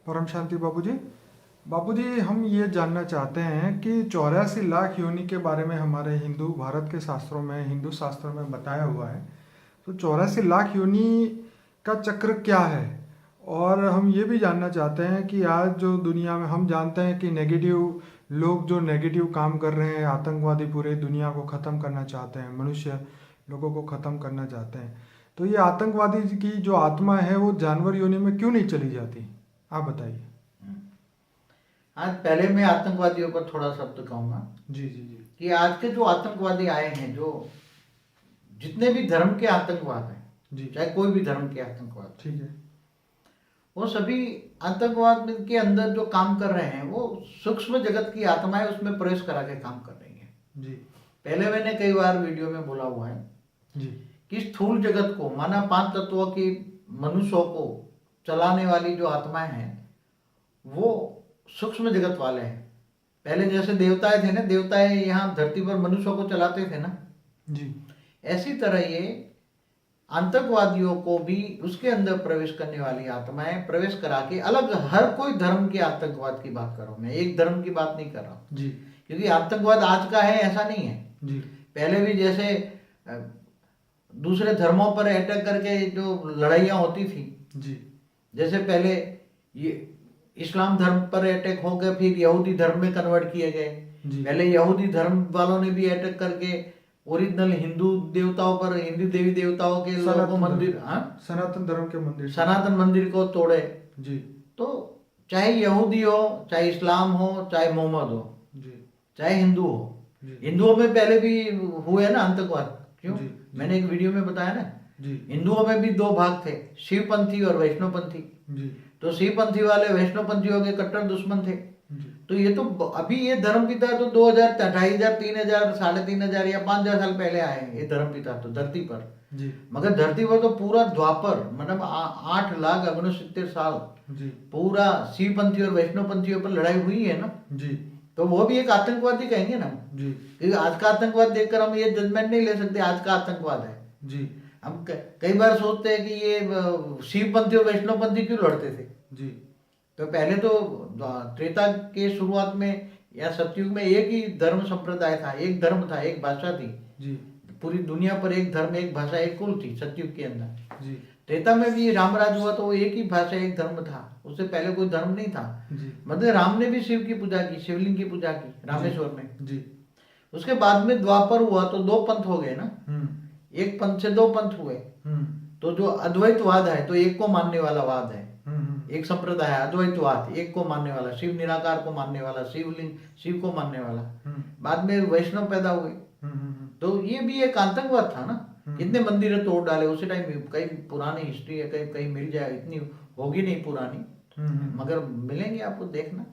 परम शांति बाबूजी। बाबूजी, हम ये जानना चाहते हैं कि 84 लाख योनि के बारे में हमारे हिंदू भारत के शास्त्रों में, हिंदू शास्त्रों में बताया हुआ है। तो 84 लाख योनि का चक्र क्या है? और हम ये भी जानना चाहते हैं कि आज जो दुनिया में हम जानते हैं कि नेगेटिव लोग जो नेगेटिव काम कर रहे हैं, आतंकवादी पूरे दुनिया को ख़त्म करना चाहते हैं, मनुष्य लोगों को ख़त्म करना चाहते हैं। तो ये आतंकवादी की जो आत्मा है वो जानवर योनि में क्यों नहीं चली जाती? आप बताइए। आज पहले मैं आतंकवादियों पर थोड़ा शब्द कहूंगा जी जी जी। कि आज के जो आतंकवादी आए हैं, जो जितने भी धर्म के आतंकवाद हैं जी, चाहे कोई भी धर्म के आतंकवाद, ठीक है। वो सभी आतंकवाद के अंदर जो काम कर रहे हैं वो सूक्ष्म जगत की आत्माएं उसमें प्रवेश करा के काम कर रही हैं। जी पहले मैंने कई बार वीडियो में बोला हुआ है जी कि स्थूल जगत को, माना 5 तत्वों की मनुष्यों को चलाने वाली जो आत्माएं हैं वो सूक्ष्म जगत वाले हैं। पहले जैसे देवताएं थे ना, देवताएं यहाँ धरती पर मनुष्यों को चलाते थे ना, जी ऐसी तरह ये आतंकवादियों को भी उसके अंदर प्रवेश करने वाली आत्माएं प्रवेश करा के, अलग हर कोई धर्म के आतंकवाद की बात कर रहा हूं मैं, एक धर्म की बात नहीं कर रहा हूं जी क्योंकि आतंकवाद आज का है ऐसा नहीं है। जी पहले भी जैसे दूसरे धर्मों पर अटैक करके जो लड़ाइयाँ होती थी, जी जैसे पहले ये इस्लाम धर्म पर अटैक हो गए, फिर यहूदी धर्म में कन्वर्ट किए गए। जी। पहले यहूदी धर्म वालों ने भी अटैक करके ओरिजिनल हिंदू देवताओं पर, हिंदू देवी देवताओं के लोगों को मंदिर, सनातन धर्म के मंदिर, सनातन मंदिर को तोड़े। जी। तो चाहे यहूदी हो, चाहे इस्लाम हो, चाहे मोहम्मद हो, जी चाहे हिंदू हो, जी। हिंदुओं में पहले भी हुए ना आतंकवाद, क्यों? जी, मैंने एक वीडियो में बताया ना, जी हिंदुओं में भी 2 भाग थे, शिवपंथी और वैष्णवपंथी। जी तो शिवपंथी वाले वैष्णवपंथियों के कट्टर दुश्मन थे। जी तो ये तो अभी ये धर्म पिता तो 2000, 2500, 3000, 3500 या 5000 साल पहले आए हैं ये धर्म पिता तो धरती पर। जी मगर धरती पर तो पूरा द्वापर, मतलब 8,69,70 साल जी पूरा शिवपंथी और वैष्णवपंथियों पर लड़ाई हुई है ना। जी तो वो भी एक आतंकवादी कहेंगे ना, जी क्योंकि आज का आतंकवाद देखकर हम ये जजमेंट नहीं ले सकते आज का आतंकवाद है। जी हम कई बार सोचते हैं कि ये शिवपंथी और वैष्णवपंथी क्यों लड़ते थे। जी। तो पहले तो त्रेता के शुरुआत में या सतयुग में एक ही धर्म संप्रदाय था, एक धर्म था, एक भाषा थी। जी पूरी दुनिया पर एक धर्म, एक भाषा, एक कुल थी सतयुग के अंदर। जी त्रेता में भी रामराज हुआ तो वो एक ही भाषा, एक धर्म था, उससे पहले कोई धर्म नहीं था। जी मतलब राम ने भी शिव की पूजा की, शिवलिंग की पूजा की रामेश्वर में। जी। उसके बाद में द्वापर हुआ तो 2 पंथ हो गए ना, एक पंथ से 2 पंथ हुए। तो जो अद्वैतवाद है तो एक को मानने वाला वाद है, एक संप्रदाय है अद्वैतवाद, एक को मानने वाला, शिव निराकार को मानने वाला, शिवलिंग शिव को मानने वाला। बाद में वैष्णव पैदा हुए। तो ये भी एक आतंकवाद था ना, इतने मंदिर तोड़ डाले उसी टाइम। कई पुरानी हिस्ट्री है, कहीं कहीं मिल जाए, इतनी होगी नहीं पुरानी, मगर मिलेंगे आपको, देखना।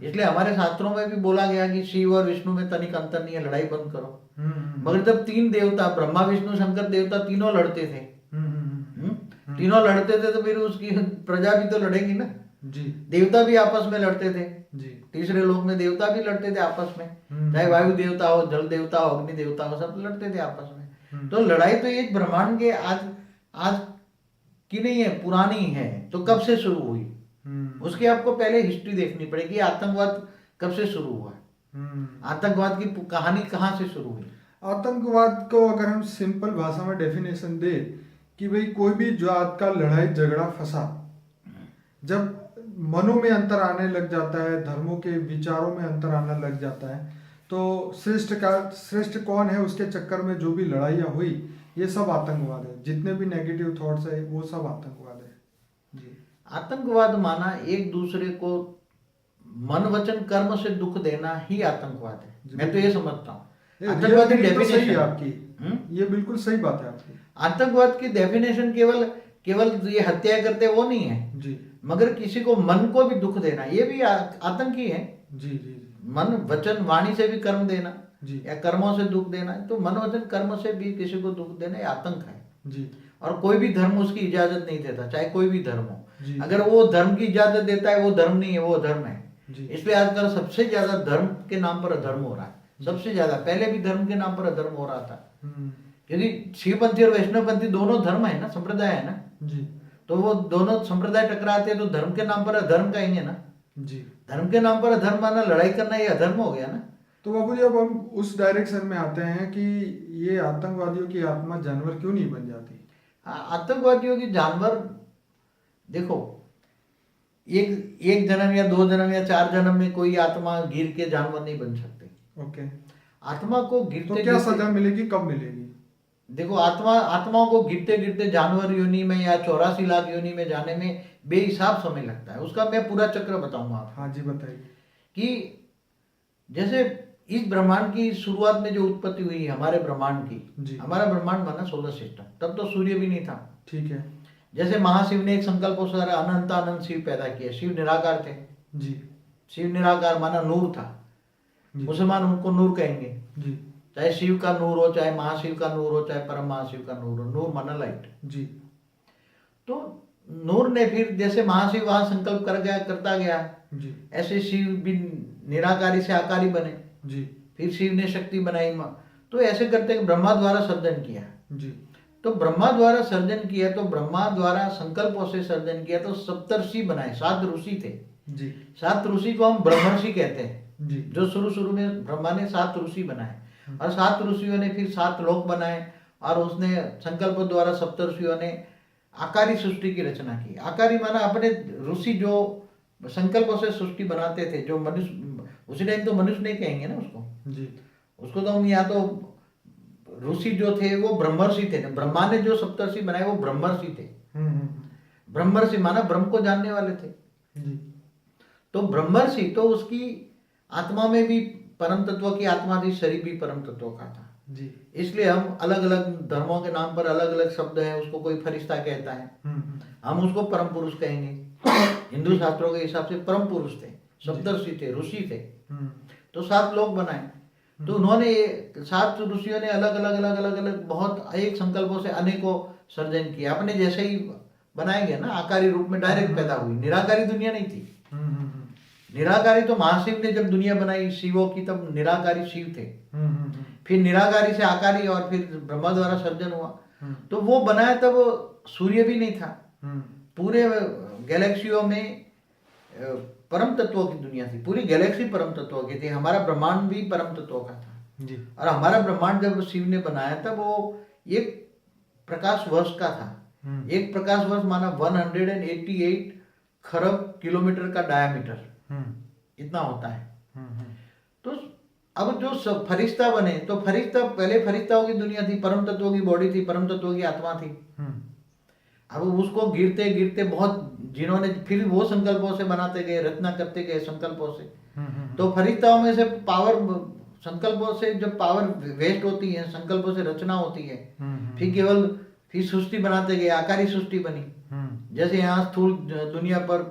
इसलिए हमारे शास्त्रों में भी बोला गया कि शिव और विष्णु में तनिक अंतर नहीं है, लड़ाई बंद करो। मगर जब 3 देवता, ब्रह्मा विष्णु शंकर देवता, तीनों लड़ते थे, तीनों लड़ते थे, तो फिर उसकी प्रजा भी तो लड़ेगी ना। जी। देवता भी आपस में लड़ते थे जी। तीसरे लोक में देवता भी लड़ते थे आपस में, चाहे वायु देवता हो, जल देवता हो, अग्नि देवता हो, सब लड़ते थे आपस में। तो लड़ाई तो एक ब्रह्मांड के आज की नहीं है, पुरानी है। तो कब से शुरू हुई उसकी आपको पहले हिस्ट्री देखनी पड़ेगी। आतंकवाद कब से शुरू हुआ है, आतंकवाद की कहानी कहाँ से शुरू हुई। आतंकवाद को अगर हम सिंपल भाषा में डेफिनेशन दे कि भाई कोई भी जात का लड़ाई झगड़ा फसाद जब मनों में अंतर आने लग जाता है, धर्मों के विचारों में अंतर आने लग जाता है, तो श्रेष्ठ कौन है उसके चक्कर में जो भी लड़ाइयाँ हुई, ये सब आतंकवाद है। जितने भी नेगेटिव थॉट्स है वो सब आतंकवाद है। जी। आतंकवाद माना एक दूसरे को मन वचन कर्म से दुख देना ही आतंकवाद है। मैं तो ये समझता हूँ आतंकवाद की डेफिनेशन आपकी, ये बिल्कुल सही बात है आपकी। आतंकवाद की डेफिनेशन केवल ये हत्या करते वो नहीं है जी, मगर किसी को मन को भी दुख देना, ये भी आतंक ही है। जी जी जी। मन वचन वाणी से भी कर्म देना जी, या कर्मों से दुख देना, तो मन वचन कर्म से भी किसी को दुख देना ये आतंक है। जी। और कोई भी धर्म उसकी इजाजत नहीं देता, चाहे कोई भी धर्म हो। जी। अगर वो धर्म की इजाजत देता है वो धर्म नहीं है, वो अधर्म है। जी। इसलिए आजकल सबसे ज्यादा धर्म के नाम पर अधर्म हो रहा है, सबसे ज्यादा। पहले भी धर्म के नाम पर अधर्म हो रहा था, क्योंकि शिवपंथी और वैष्णवपंथी दोनों धर्म है ना, संप्रदाय है ना। जी। तो वो दोनों संप्रदाय टकराते हैं तो धर्म के नाम पर अधर्म कहेंगे ना। जी। धर्म के नाम पर अधर्म माना लड़ाई करना, ये अधर्म हो गया ना। तो बाबू जी अब हम उस डायरेक्शन में आते हैं कि ये आतंकवादियों की आत्मा जानवर क्यों नहीं बन जाती? आतंकवादियों की जानवर, देखो, एक जन्म या 2 जन्म या 4 जन्म में कोई आत्मा गिर के जानवर नहीं बन सकते। ओके। आत्मा को तो गिरते क्या गिरते, सजा मिलेगी, कब मिलेगी? देखो, आत्माओं को गिरते गिरते जानवर योनि में या 84 लाख योनि में जाने में बेहिसाब समय लगता है। उसका मैं पूरा चक्र बताऊंगा आपको। हाँ जी, बताइए। कि जैसे इस ब्रह्मांड की शुरुआत में जो उत्पत्ति हुई हमारे ब्रह्मांड जी। की, हमारा ब्रह्मांड बना सोलर सिस्टम, तब तो सूर्य भी नहीं था। ठीक है। जैसे महाशिव ने एक संकल्प अनुसार अनंत अनंत शिव पैदा किया। शिव निराकार थे जी। शिव निराकार माना नूर था। जी। मुसलमान उनको नूर कहेंगे। जी। चाहे शिव का नूर हो, चाहे महाशिव का नूर हो, चाहे परम महाशिव का नूर हो। नूर माना लाइट। जी। तो नूर ने फिर जैसे महाशिव वहां संकल्प करता गया, जी। ऐसे शिव भी निराकारी से आकारी बने। जी। फिर शिव ने शक्ति बनाई। तो ऐसे करते ब्रह्मा द्वारा सर्जन किया। जी। तो ब्रह्मा द्वारा सर्जन किया, तो ब्रह्मा द्वारा संकल्पों से सर्जन किया, तो सप्तर्षि बनाए। 7 ऋषि थे। जी। 7 ऋषि को हम ब्रह्मर्षि कहते हैं। जी। जो शुरू में ब्रह्मा ने 7 ऋषि बनाए, और 7 ऋषियों ने फिर 7 लोक बनाए, और उसने संकल्प द्वारा सप्तर्षियों ने आकारी सृष्टि की रचना की। आकारी माना अपने ऋषि जो संकल्पों से सृष्टि बनाते थे, जो मनुष्य, उसी टाइम तो मनुष्य नहीं कहेंगे ना उसको। जी। उसको तो हम, या तो ऋषि जो थे वो ब्रह्मर्षि थे। ब्रह्मा ने जो सप्तर्षि बनाए वो ब्रह्मर्षि थे। ब्रह्मर्षि माना ब्रह्म को जानने वाले थे। जी। तो ब्रह्मर्षि, तो उसकी आत्मा में भी परम तत्व की आत्मा थी, शरीर भी परम तत्व का था। जी। इसलिए हम अलग अलग धर्मों के नाम पर अलग अलग शब्द है। उसको कोई फरिश्ता कहता है, हम उसको परम पुरुष कहेंगे। हिंदू शास्त्रों के हिसाब से परम पुरुष थे, सप्तर्षि थे, ऋषि थे। तो 7 लोक बनाए। तो उन्होंने 7 ऋषियों ने अलग अलग बहुत एक संकल्पों से अनेकों सर्जन किया। अपने जैसे ही बनाएंगे ना, आकारी रूप में डायरेक्ट पैदा हुई। निराकारी दुनिया नहीं थी। निराकारी तो महाशिव ने जब दुनिया बनाई शिवों की, तब निराकारी शिव थे। फिर निराकारी से आकारी, और फिर ब्रह्मा द्वारा सर्जन हुआ। तो वो बनाया तब सूर्य भी नहीं था। पूरे गैलेक्सियों में परम तत्वों की दुनिया थी। पूरी गैलेक्सी परम तत्वों की थी। हमारा ब्रह्मांड भी परम तत्वों का था जी। और हमारा ब्रह्मांड जब शिव ने बनाया तब वो एक प्रकाश वर्ष का था। एक प्रकाश वर्ष माना 188 खरब किलोमीटर का डायमीटर, इतना होता है। तो अब जो फरिश्ता बने, तो फरिश्ता, पहले फरिश्ताओं की दुनिया थी, परम तत्वों की बॉडी थी, परम तत्वों की आत्मा थी। अब उसको गिरते गिरते बहुत, जिन्होंने फिर वो संकल्पों से बनाते गए, रचना करते गए संकल्पों से। तो फरिश्ताओं में से पावर, संकल्पों से जब पावर वेस्ट होती है, संकल्पों से रचना होती है, फिर सृष्टि बनाते गए, आकारी सृष्टि बनी। जैसे यहाँ स्थूल दुनिया पर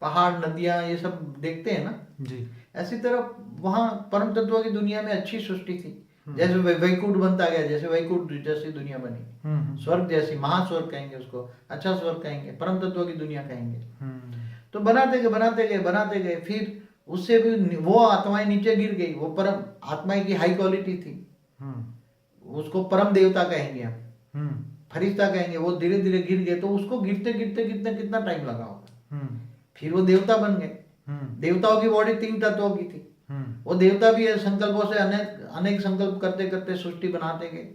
पहाड़, नदियां, ये सब देखते हैं ना जी। ऐसी तरह वहां परम तत्वों की दुनिया में अच्छी सृष्टि थी। जैसे वैकुंठ बनता गया, जैसे वैकुंठ जैसी दुनिया बनी, स्वर्ग जैसी, महास्वर्ग कहेंगे उसको, अच्छा स्वर्ग कहेंगे, परम तत्वों की दुनिया कहेंगे। तो बनाते गए, फिर उससे भी वो आत्माएं नीचे गिर गई। वो परम आत्माएं की हाई क्वालिटी थी, उसको परम देवता कहेंगे हम, फरिश्ता कहेंगे। वो धीरे धीरे गिर गए, तो उसको गिरते गिरते कितना टाइम लगा होगा। फिर वो देवता बन गए। देवताओं की बॉडी 3 तत्वों की थी। वो देवता भी संकल्पों से अनेक संकल्प करते करते सृष्टि बनाते गए,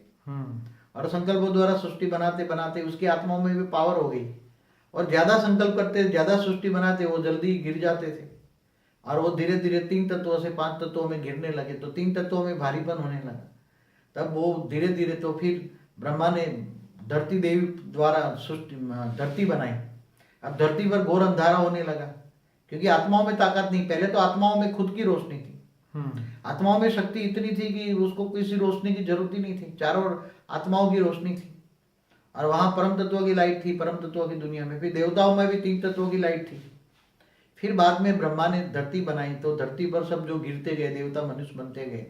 और संकल्पों द्वारा सृष्टि बनाते बनाते उसकी आत्माओं में भी पावर हो गई। और ज्यादा संकल्प करते, ज्यादा सृष्टि बनाते, वो जल्दी गिर जाते थे। और वो धीरे धीरे 3 तत्वों से 5 तत्वों में गिरने लगे, तो 3 तत्वों में भारीपन होने लगा। तब वो धीरे धीरे, तो फिर ब्रह्मा ने धरती देवी द्वारा सृष्टि, धरती बनाई। अब धरती पर घोर अंधारा होने लगा, क्योंकि आत्माओं में ताकत नहीं। पहले तो आत्माओं में खुद की रोशनी थी, आत्माओं में शक्ति इतनी थी कि उसको किसी रोशनी की जरूरत ही नहीं थी। चारों ओर आत्माओं की रोशनी थी, और वहां परम तत्वों की लाइट थी, परम तत्वों की दुनिया में। फिर देवताओं में भी 3 तत्वों की लाइट थी। फिर बाद में ब्रह्मा ने धरती बनाई, तो धरती पर सब जो गिरते गए, देवता मनुष्य बनते गए।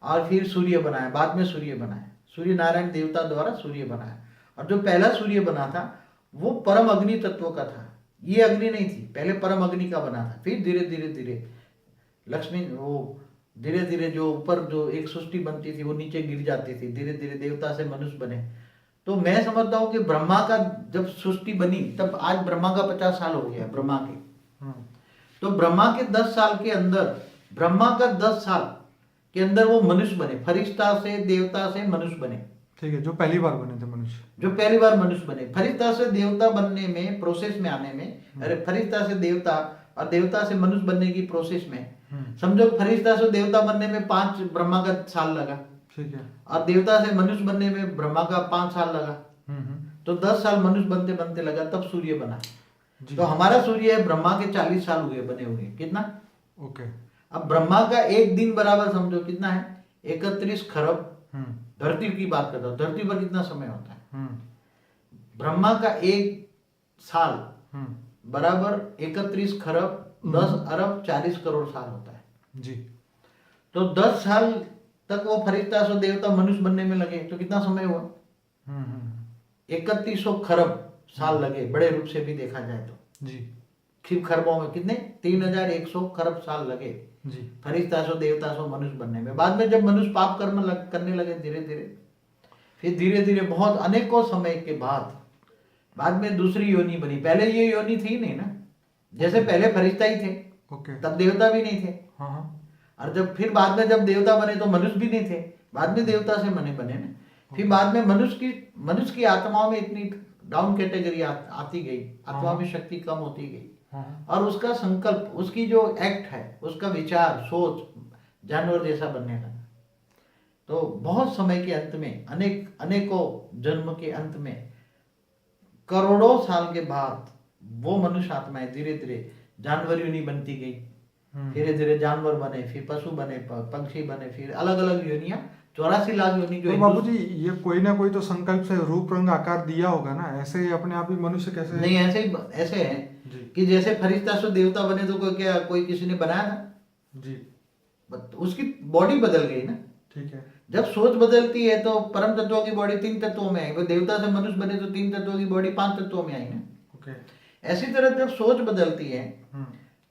और फिर सूर्य बनाया, बाद में सूर्य बनाया, सूर्य नारायण देवता द्वारा सूर्य बनाया। और जो पहला सूर्य बना था वो परम अग्नि तत्व का था। ये अग्नि नहीं थी, पहले परम अग्नि का बना था। फिर धीरे धीरे धीरे लक्ष्मी, वो धीरे धीरे जो ऊपर जो एक सृष्टि बनती थी वो नीचे गिर जाती थी। धीरे धीरे देवता से मनुष्य बने, तो मैं समझता हूँ कि ब्रह्मा का जब सृष्टि बनी तब आज ब्रह्मा का 50 साल हो गया ब्रह्मा के। तो ब्रह्मा के 10 साल के अंदर, ब्रह्मा का 10 साल के अंदर वो मनुष्य बने, फरिश्ता से देवता से मनुष्य बने। ठीक है, जो पहली बार बने थे मनुष्य, जो पहली बार मनुष्य बने, फरिश्ता से देवता बनने में, प्रोसेस में आने में, अरे फरिश्ता से देवता और देवता से मनुष्य बनने की प्रोसेस में, समझो फरिश्ता से देवता बनने में 5 ब्रह्मा का साल लगा, ठीक है, और देवता से मनुष्य बनने में ब्रह्मा का 5 साल लगा, तो 10 साल मनुष्य बनते बनते लगा, तब सूर्य बना। तो हमारा सूर्य है ब्रह्मा के 40 साल हुए बने हुए, कितना? ओके। अब ब्रह्मा का एक दिन बराबर समझो कितना है, 31 खरब। धरती की बात करता हूँ, धरती पर कितना समय होता है? ब्रह्मा का एक साल बराबर 31 खरब 10 अरब 40 करोड़ साल होता है जी। तो 10 साल तक वो फरिश्ता से देवता मनुष्य बनने में लगे, तो कितना समय हुआ? 3100 खरब साल लगे, बड़े रूप से भी देखा जाए तो जी। खरबों में कितने? 3100 खरब साल लगे जी। फरिश्ता से देवता से मनुष्य बनने में। बाद में जब मनुष्य पाप कर्म करने लगे धीरे धीरे, फिर धीरे धीरे बहुत अनेकों समय के बाद में दूसरी योनि बनी। पहले ये योनि थी नहीं ना, जैसे पहले फरिश्ता ही थे, तब देवता भी नहीं थे। और जब फिर बाद में जब देवता बने तो मनुष्य भी नहीं थे, बाद में देवता से बने ना। फिर बाद में मनुष्य की आत्माओं में इतनी डाउन कैटेगरी आती गई, आत्मा में शक्ति कम होती गई, और उसका संकल्प, उसकी जो एक्ट है, उसका विचार सोच जानवर जैसा बनने लगा। तो बहुत समय के अंत में, अनेकों जन्म के अंत में, करोड़ों साल के बाद वो मनुष्य आत्माएं धीरे धीरे जानवर योनि बनती गई, धीरे धीरे जानवर बने, फिर पशु बने, पक्षी बने, फिर अलग अलग योनियां, 84 लाख योनि जो। तो बाबूजी ये कोई ना कोई तो संकल्प से रूप रंग आकार दिया होगा ना, ऐसे ही अपने आप ही मनुष्य कैसे? नहीं, ऐसे है कि जैसे फरिश्ता से देवता बने तो कोई किसी ने बनाया था जी, उसकी बॉडी बदल गई ना। ठीक है। जब सोच बदलती है तो परम तत्वों की बॉडी 3 तत्वों में आई, वो देवता से मनुष्य बने तो 3 तत्वों की बॉडी 5 तत्वों में आई ना। ओके। ऐसी तरह जब सोच बदलती है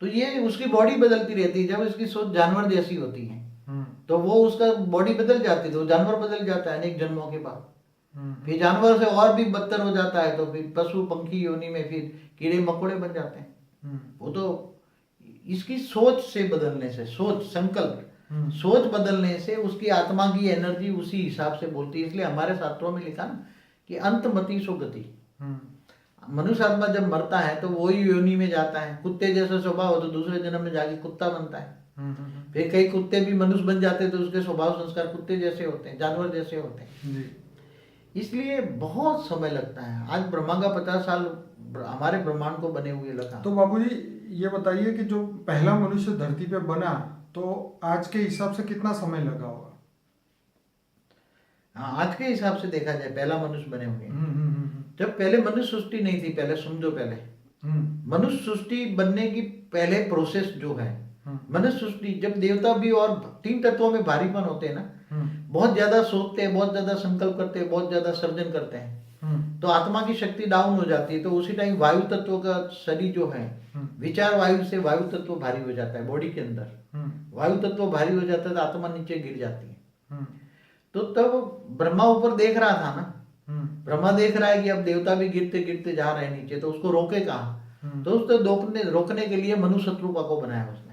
तो ये उसकी बॉडी बदलती रहती है। जब इसकी सोच जानवर जैसी होती है तो वो उसका बॉडी बदल जाती है, तो जानवर बदल जाता है अनेक जन्मों के बाद। फिर जानवर से और भी बदतर हो जाता है तो फिर पशु पंखी योनि में फिर कीड़े मकोड़े बन जाते हैं। वो तो इसकी सोच से बदलने से, सोच संकल्प, सोच बदलने से उसकी आत्मा की एनर्जी उसी हिसाब से बोलती है। इसलिए हमारे शास्त्रों में लिखा ना कि अंतमति सो गति। मनुष्य आत्मा जब मरता है तो वही योनि में जाता है। कुत्ते जैसा स्वभाव हो तो दूसरे जन्म में जाके कुत्ता बनता है। फिर कई कुत्ते भी मनुष्य बन जाते हैं तो उसके स्वभाव संस्कार कुत्ते जैसे होते हैं, जानवर जैसे होते हैं। इसलिए बहुत समय लगता है। आज ब्रह्मा का 50 साल हमारे ब्रह्मांड को बने हुए लगा। तो बाबूजी ये बताइए कि जो पहला मनुष्य धरती पे बना तो आज के हिसाब से कितना समय लगा होगा? हाँ, आज के हिसाब से देखा जाए पहला मनुष्य बने होंगे। जब पहले मनुष्य सृष्टि नहीं थी, पहले समझो, पहले मनुष्य सृष्टि बनने की पहले प्रोसेस जो है, मनुष्य सृष्टि जब देवता भी और 3 तत्वों में भारीपन होते हैं ना, बहुत ज्यादा सोचते हैं, बहुत ज्यादा संकल्प करते हैं, बहुत ज्यादा सर्जन करते हैं, तो आत्मा की शक्ति डाउन हो जाती है। तो उसी टाइम वायु तत्व का शरीर जो है, विचार वायु से वायु तत्व भारी हो जाता है। बॉडी के अंदर वायु तत्व भारी हो जाता है तो आत्मा नीचे गिर जाती है। तो तब ब्रह्मा ऊपर देख रहा था ना, ब्रह्मा देख रहा है कि अब देवता भी गिरते गिरते जा रहे हैं नीचे, तो उसको रोके कहाँ? तो उसको रोकने के लिए मनु शत्रुपा को बनाया उसने।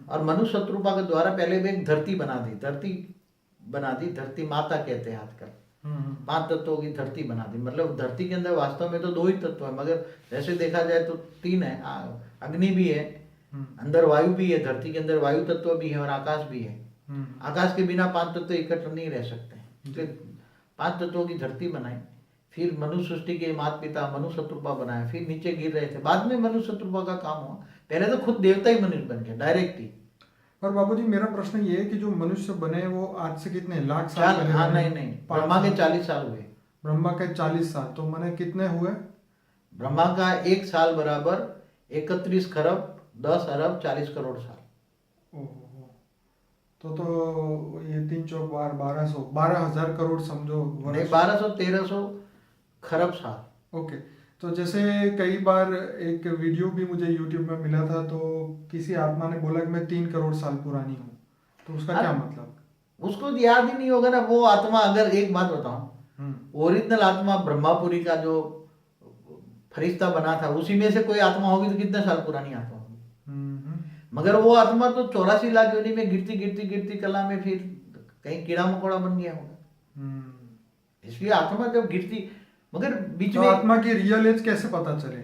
और मनु शत्रुपा के द्वारा पहले भी एक धरती बना दी, धरती माता कहते हैं आजकल। 5 तत्वों की धरती बना दी। मतलब धरती के अंदर वास्तव में तो 2 ही तत्व है, मगर जैसे देखा जाए तो 3 है। अग्नि भी है, अंदर वायु भी है, धरती के अंदर वायु तत्व भी है, और आकाश भी है। आकाश के बिना 5 तत्व इकट्ठे नहीं रह सकते, इसलिए 5 तत्वों की धरती बनाई। फिर मनु सृष्टि के माता पिता मनु शत्रुपा बनाया, फिर नीचे गिर रहे थे, बाद में मनु शत्रुपा का काम हुआ। पहले तो खुद देवता ही मनुष्य बन गया डायरेक्ट ही। पर बाबूजी मेरा प्रश्न ये है कि जो मनुष्य बने वो आज से कितने लाख साल पहले? हाँ, नहीं, ब्रह्मा के 40 साल हुए। ब्रह्मा के 40 साल, तो मैंने कितने हुए? ब्रह्मा का 1 साल बराबर 31 खरब 10 अरब 40 करोड़ साल। ओहो, तो ये 3 चौक 12,000 करोड़ समझो। 1200-1300 खरब साल। ओके। तो जैसे कई बार एक वीडियो भी मुझे YouTube में मिला था, तो किसी आत्मा ने बोला कि मैं 3 करोड़ साल पुरानी हूँ, तो उसका क्या मतलब? उसको याद ही नहीं होगा ना वो आत्मा। अगर एक बात बताऊं, ओरिजिनल आत्मा ब्रह्मापुरी का जो फरिश्ता बना था उसी में से कोई आत्मा होगी तो कितने साल पुरानी आत्मा होगी। मगर वो आत्मा तो 84 लाख योनि में गिरती गिरती गिरती कला में फिर कहीं कीड़ा मकोड़ा बन गया होगा। इसलिए आत्मा जब गिरती, मगर बीच में आत्मा की रियल एज कैसे पता चले?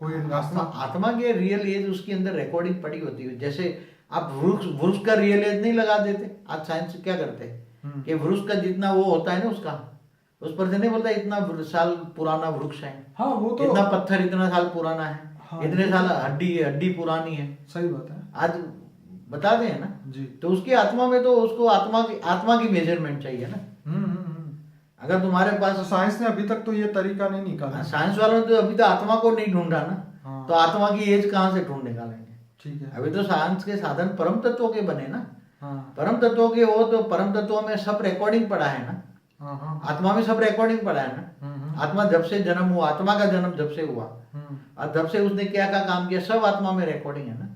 कोई आत्मा के रियल एज उसके अंदर रिकॉर्डिंग पड़ी होती है। जैसे आप वृक्ष का रियल एज नहीं लगा देते, आज साइंस क्या करते हैं कि वृक्ष का जितना वो होता है ना उसका, उस पर से नहीं बोलता इतना साल पुराना वृक्ष है, हाँ वो तो इतना पत्थर इतना साल पुराना है, हाँ, इतने साल हड्डी पुरानी है। सही बात है, आज बता दें ना जी। तो उसकी आत्मा में तो उसको आत्मा की मेजरमेंट चाहिए ना। अगर तुम्हारे पास साइंस ने अभी तक तो ये तरीका नहीं निकाला, साइंस वालों ने तो अभी तो आत्मा को नहीं ढूंढा ना, हाँ। तो आत्मा की एज कहाँ से ढूंढ निकालेंगे? ठीक है, अभी तो साइंस के साधन परम तत्वों के बने ना, हाँ। परम तत्वों के हो तो परम तत्वों में सब रिकॉर्डिंग पड़ा है ना, हाँ, हाँ। आत्मा में सब रिकॉर्डिंग पड़ा है ना। आत्मा जब से जन्म हुआ, आत्मा का जन्म जब से हुआ और जब से उसने क्या क्या काम किया सब आत्मा में रिकॉर्डिंग है ना।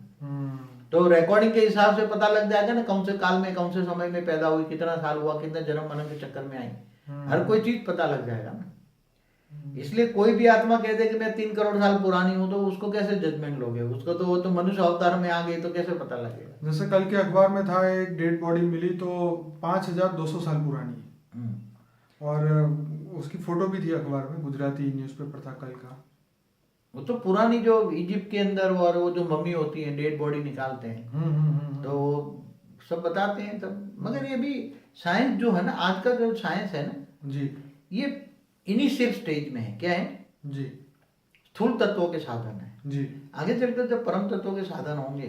तो रिकॉर्डिंग के हिसाब से पता लग जाएगा ना कौन से काल में कौन से समय में पैदा हुई, कितना साल हुआ, कितने जन्म मरण के चक्कर में आई, हर कोई चीज पता लग जाएगा ना। इसलिए कोई भी आत्मा कहते कि मैं 3 करोड़ साल पुरानी हूं तो उसको कैसे जजमेंट लोगे? उसको तो वो तो मनुष्य अवतार में आ गई तो कैसे पता लगेगा? जैसे कल के अखबार में था एक डेड बॉडी मिली तो 5200 साल पुरानी है, और उसकी फोटो भी थी अखबार में, गुजराती न्यूज़पेपर था कल का। वो तो पुरानी जो इजिप्ट के अंदर और वो जो मम्मी होती है डेड बॉडी निकालते हैं तो सब बताते हैं तब। मगर ये भी साइंस जो है ना, आज का जो साइंस है ना जी, ये इनिशियल स्टेज में है। क्या है जी, स्थूल तत्वों के साधन है जी। आगे चलकर जब परम तत्वों के साधन होंगे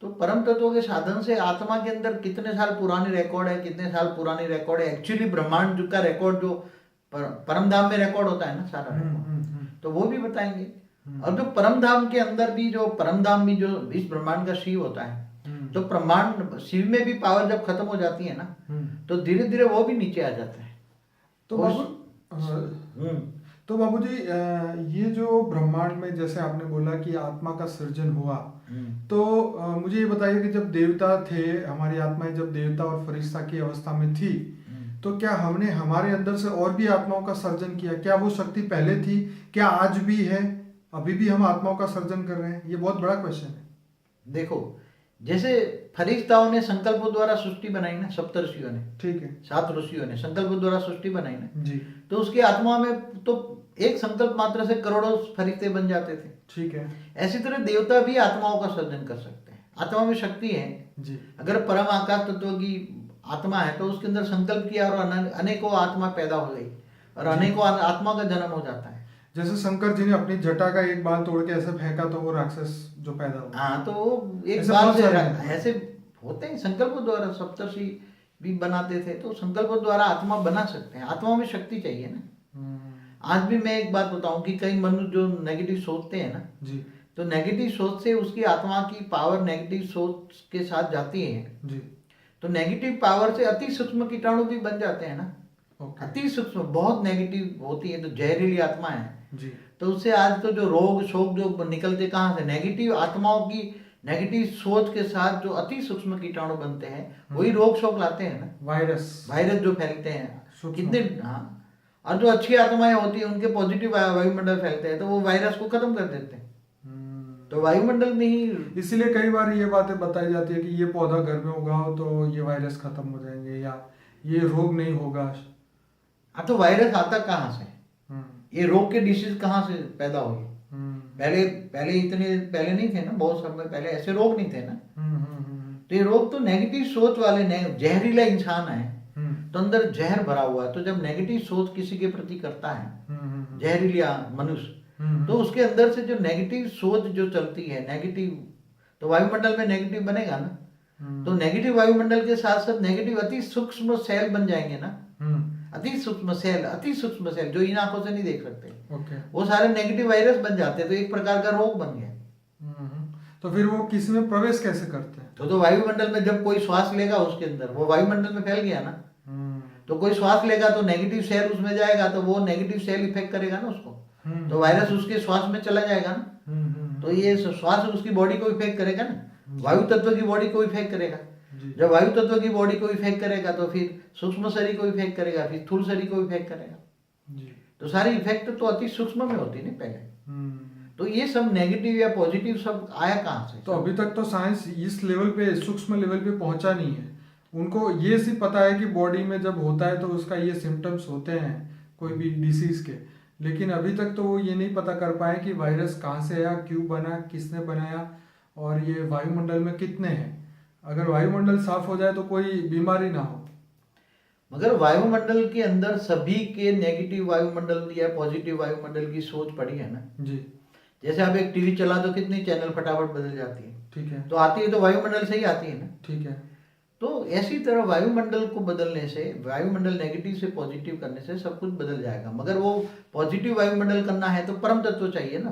तो परम तत्वों के साधन से आत्मा के अंदर कितने साल पुरानी रिकॉर्ड है, कितने साल पुरानी रिकॉर्ड है, एक्चुअली ब्रह्मांड का रिकॉर्ड जो परम धाम में रिकॉर्ड होता है ना सारा रिकॉर्ड, तो वो भी बताएंगे। और जो परम धाम के अंदर भी जो परम धाम भी जो इस ब्रह्मांड का शिव होता है, तो ब्रह्मांड शिव में भी पावर जब खत्म हो जाती है ना तो धीरे धीरे वो भी नीचे आ जाता है। तो बाबूजी ये जो ब्रह्मांड में जैसे आपने बोला कि आत्मा का सृजन हुआ, तो मुझे ये बताइए कि जब देवता थे, हमारी आत्माएं जब देवता और फरिश्ता की अवस्था में थी, तो क्या हमने हमारे अंदर से और भी आत्माओं का सर्जन किया? क्या वो शक्ति पहले थी, क्या आज भी है, अभी भी हम आत्माओं का सर्जन कर रहे हैं? ये बहुत बड़ा क्वेश्चन है। देखो जैसे फरिश्ताओं ने संकल्प द्वारा सृष्टि बनाई ना, सप्तऋषियों ने, ठीक है, 7 ऋषियों ने संकल्प द्वारा सृष्टि बनाई ना जी, तो उसकी आत्मा में तो एक संकल्प मात्र से करोड़ों फरिश्ते बन जाते थे। ठीक है, ऐसी तरह देवता भी आत्माओं का सर्जन कर सकते हैं। आत्मा में शक्ति है जी। अगर परम आकाश तत्व की आत्मा है तो उसके अंदर संकल्प किया और अनेकों आत्मा पैदा हो गई और अनेकों आत्मा का जन्म हो जाता है। जैसे शंकर जी ने अपनी जटा का एक बाल तोड़ के ऐसे फेंका तो वो राक्षस जो पैदा हुआ, हाँ तो वो एक ऐसे बाल बहुत से सारे हैं। ऐसे होते हैं। संकल्प द्वारा सप्तर्षि भी बनाते थे, तो संकल्प द्वारा आत्मा बना सकते हैं। आत्मा में शक्ति चाहिए ना। आज भी मैं एक बात बताऊं कि कई मनुष्य जो नेगेटिव सोचते हैं ना जी, तो नेगेटिव सोच से उसकी आत्मा की पावर नेगेटिव सोच के साथ जाती है जी, तो नेगेटिव पावर से अति सूक्ष्म कीटाणु भी बन जाते हैं ना। ओके, अति सूक्ष्म बहुत नेगेटिव होती है तो जहरीली आत्मा है जी, तो उससे आज तो जो रोग शोक जो निकलते कहाँ से, नेगेटिव आत्माओं की नेगेटिव सोच के साथ जो अति सूक्ष्म कीटाणु बनते हैं वही रोग शोक लाते हैं ना। वायरस जो फैलते हैं कितने, हाँ। और जो अच्छी आत्माएं होती है उनके पॉजिटिव वायुमंडल फैलते हैं तो वो वायरस को खत्म कर देते हैं। तो वायुमंडल में ही इसीलिए कई बार ये बातें बताई जाती है कि ये पौधा घर में उगाओ तो ये वायरस खत्म हो जाएंगे या ये रोग नहीं होगा। हाँ तो वायरस आता कहाँ से? ये रोग के डिसीज कहाँ से पैदा हुए? पहले इतने पहले नहीं थे ना, बहुत समय पहले ऐसे रोग नहीं थे ना। तो ये रोग तो नेगेटिव सोच वाले जहरीला इंसान है तो अंदर जहर भरा हुआ है। तो जब नेगेटिव सोच किसी के प्रति करता है जहरीला मनुष्य तो उसके अंदर से जो नेगेटिव सोच जो चलती है नेगेटिव, तो वायुमंडल में नेगेटिव बनेगा ना। तो नेगेटिव वायुमंडल के साथ साथ नेगेटिव अति सूक्ष्म सेल बन जाएंगे ना। अति सूक्ष्म सेल जो इन आंखों से नहीं देख सकते वो सारे नेगेटिव वायरस बन जाते हैं तो एक प्रकार का रोग बन गया। तो फिर वो किसी में प्रवेश कैसे करते हैं? तो वायुमंडल में जब कोई श्वास लेगा उसके अंदर वो वायुमंडल में फैल गया ना। तो कोई श्वास लेगा तो नेगेटिव सेल उसमें जाएगा तो वो नेगेटिव सेल इफेक्ट करेगा ना उसको, तो वायरस उसके श्वास में चला जाएगा ना। तो ये श्वास उसकी बॉडी को इफेक्ट करेगा ना, वायु तत्व की बॉडी को इफेक्ट करेगा। जी। जब वायु तत्व की बॉडी को इफेक्ट करेगा तो फिर सूक्ष्म शरीर को इफेक्ट करेगा, फिर स्थूल शरीर को इफेक्ट करेगा। जी। तो सारी इफेक्ट तो अति सूक्ष्म में होती है ना पहले। हम्म। तो ये सब नेगेटिव या पॉजिटिव सब आया कहाँ से? तो अभी तक तो साइंस इस लेवल पे, सूक्ष्म लेवल पे पहुंचा नहीं है। उनको ये सिर्फ पता है कि बॉडी में जब होता है तो उसका ये सिम्टम्स होते हैं कोई भी डिसीज के, लेकिन अभी तक तो वो ये नहीं पता कर पाए कि वायरस कहाँ से आया, क्यों बना, किसने बनाया, और ये वायुमंडल में कितने हैं। अगर वायुमंडल साफ हो जाए तो कोई बीमारी ना हो। मगर वायुमंडल के अंदर सभी के नेगेटिव वायुमंडल या पॉजिटिव वायुमंडल की सोच पड़ी है ना जी। जैसे आप एक टीवी चला दो, कितनी चैनल फटाफट बदल जाती है। ठीक है। तो आती है तो वायुमंडल से ही आती है ना। ठीक है। तो ऐसी तरह वायुमंडल को बदलने से, वायुमंडल नेगेटिव से पॉजिटिव करने से सब कुछ बदल जाएगा। मगर वो पॉजिटिव वायुमंडल करना है तो परम तत्व चाहिए ना।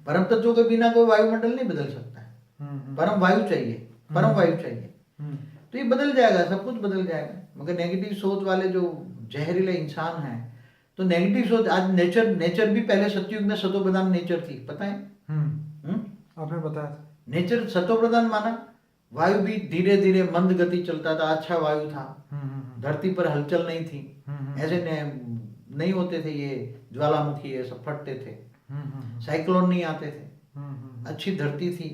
परम तत्व के बिना कोई वायुमंडल नहीं बदल सकता है। परम वायु चाहिए, परम वायु चाहिए। तो ये बदल जाएगा, सब कुछ बदल जाएगा। मगर नेगेटिव सोच वाले जो जहरीले इंसान हैं, तो नेगेटिव सोच, आज नेचर भी पहले सतयुग में सतो प्रधान नेचर थी, पता है? आपने बताया था। नेचर सतो प्रधान माना, वायु भी धीरे धीरे मंद गति चलता था, अच्छा वायु था। धरती पर हलचल नहीं थी, ऐसे नहीं होते थे ये ज्वालामुखी, ये सब फटते थे, साइक्लोन नहीं आते थे, अच्छी धरती थी।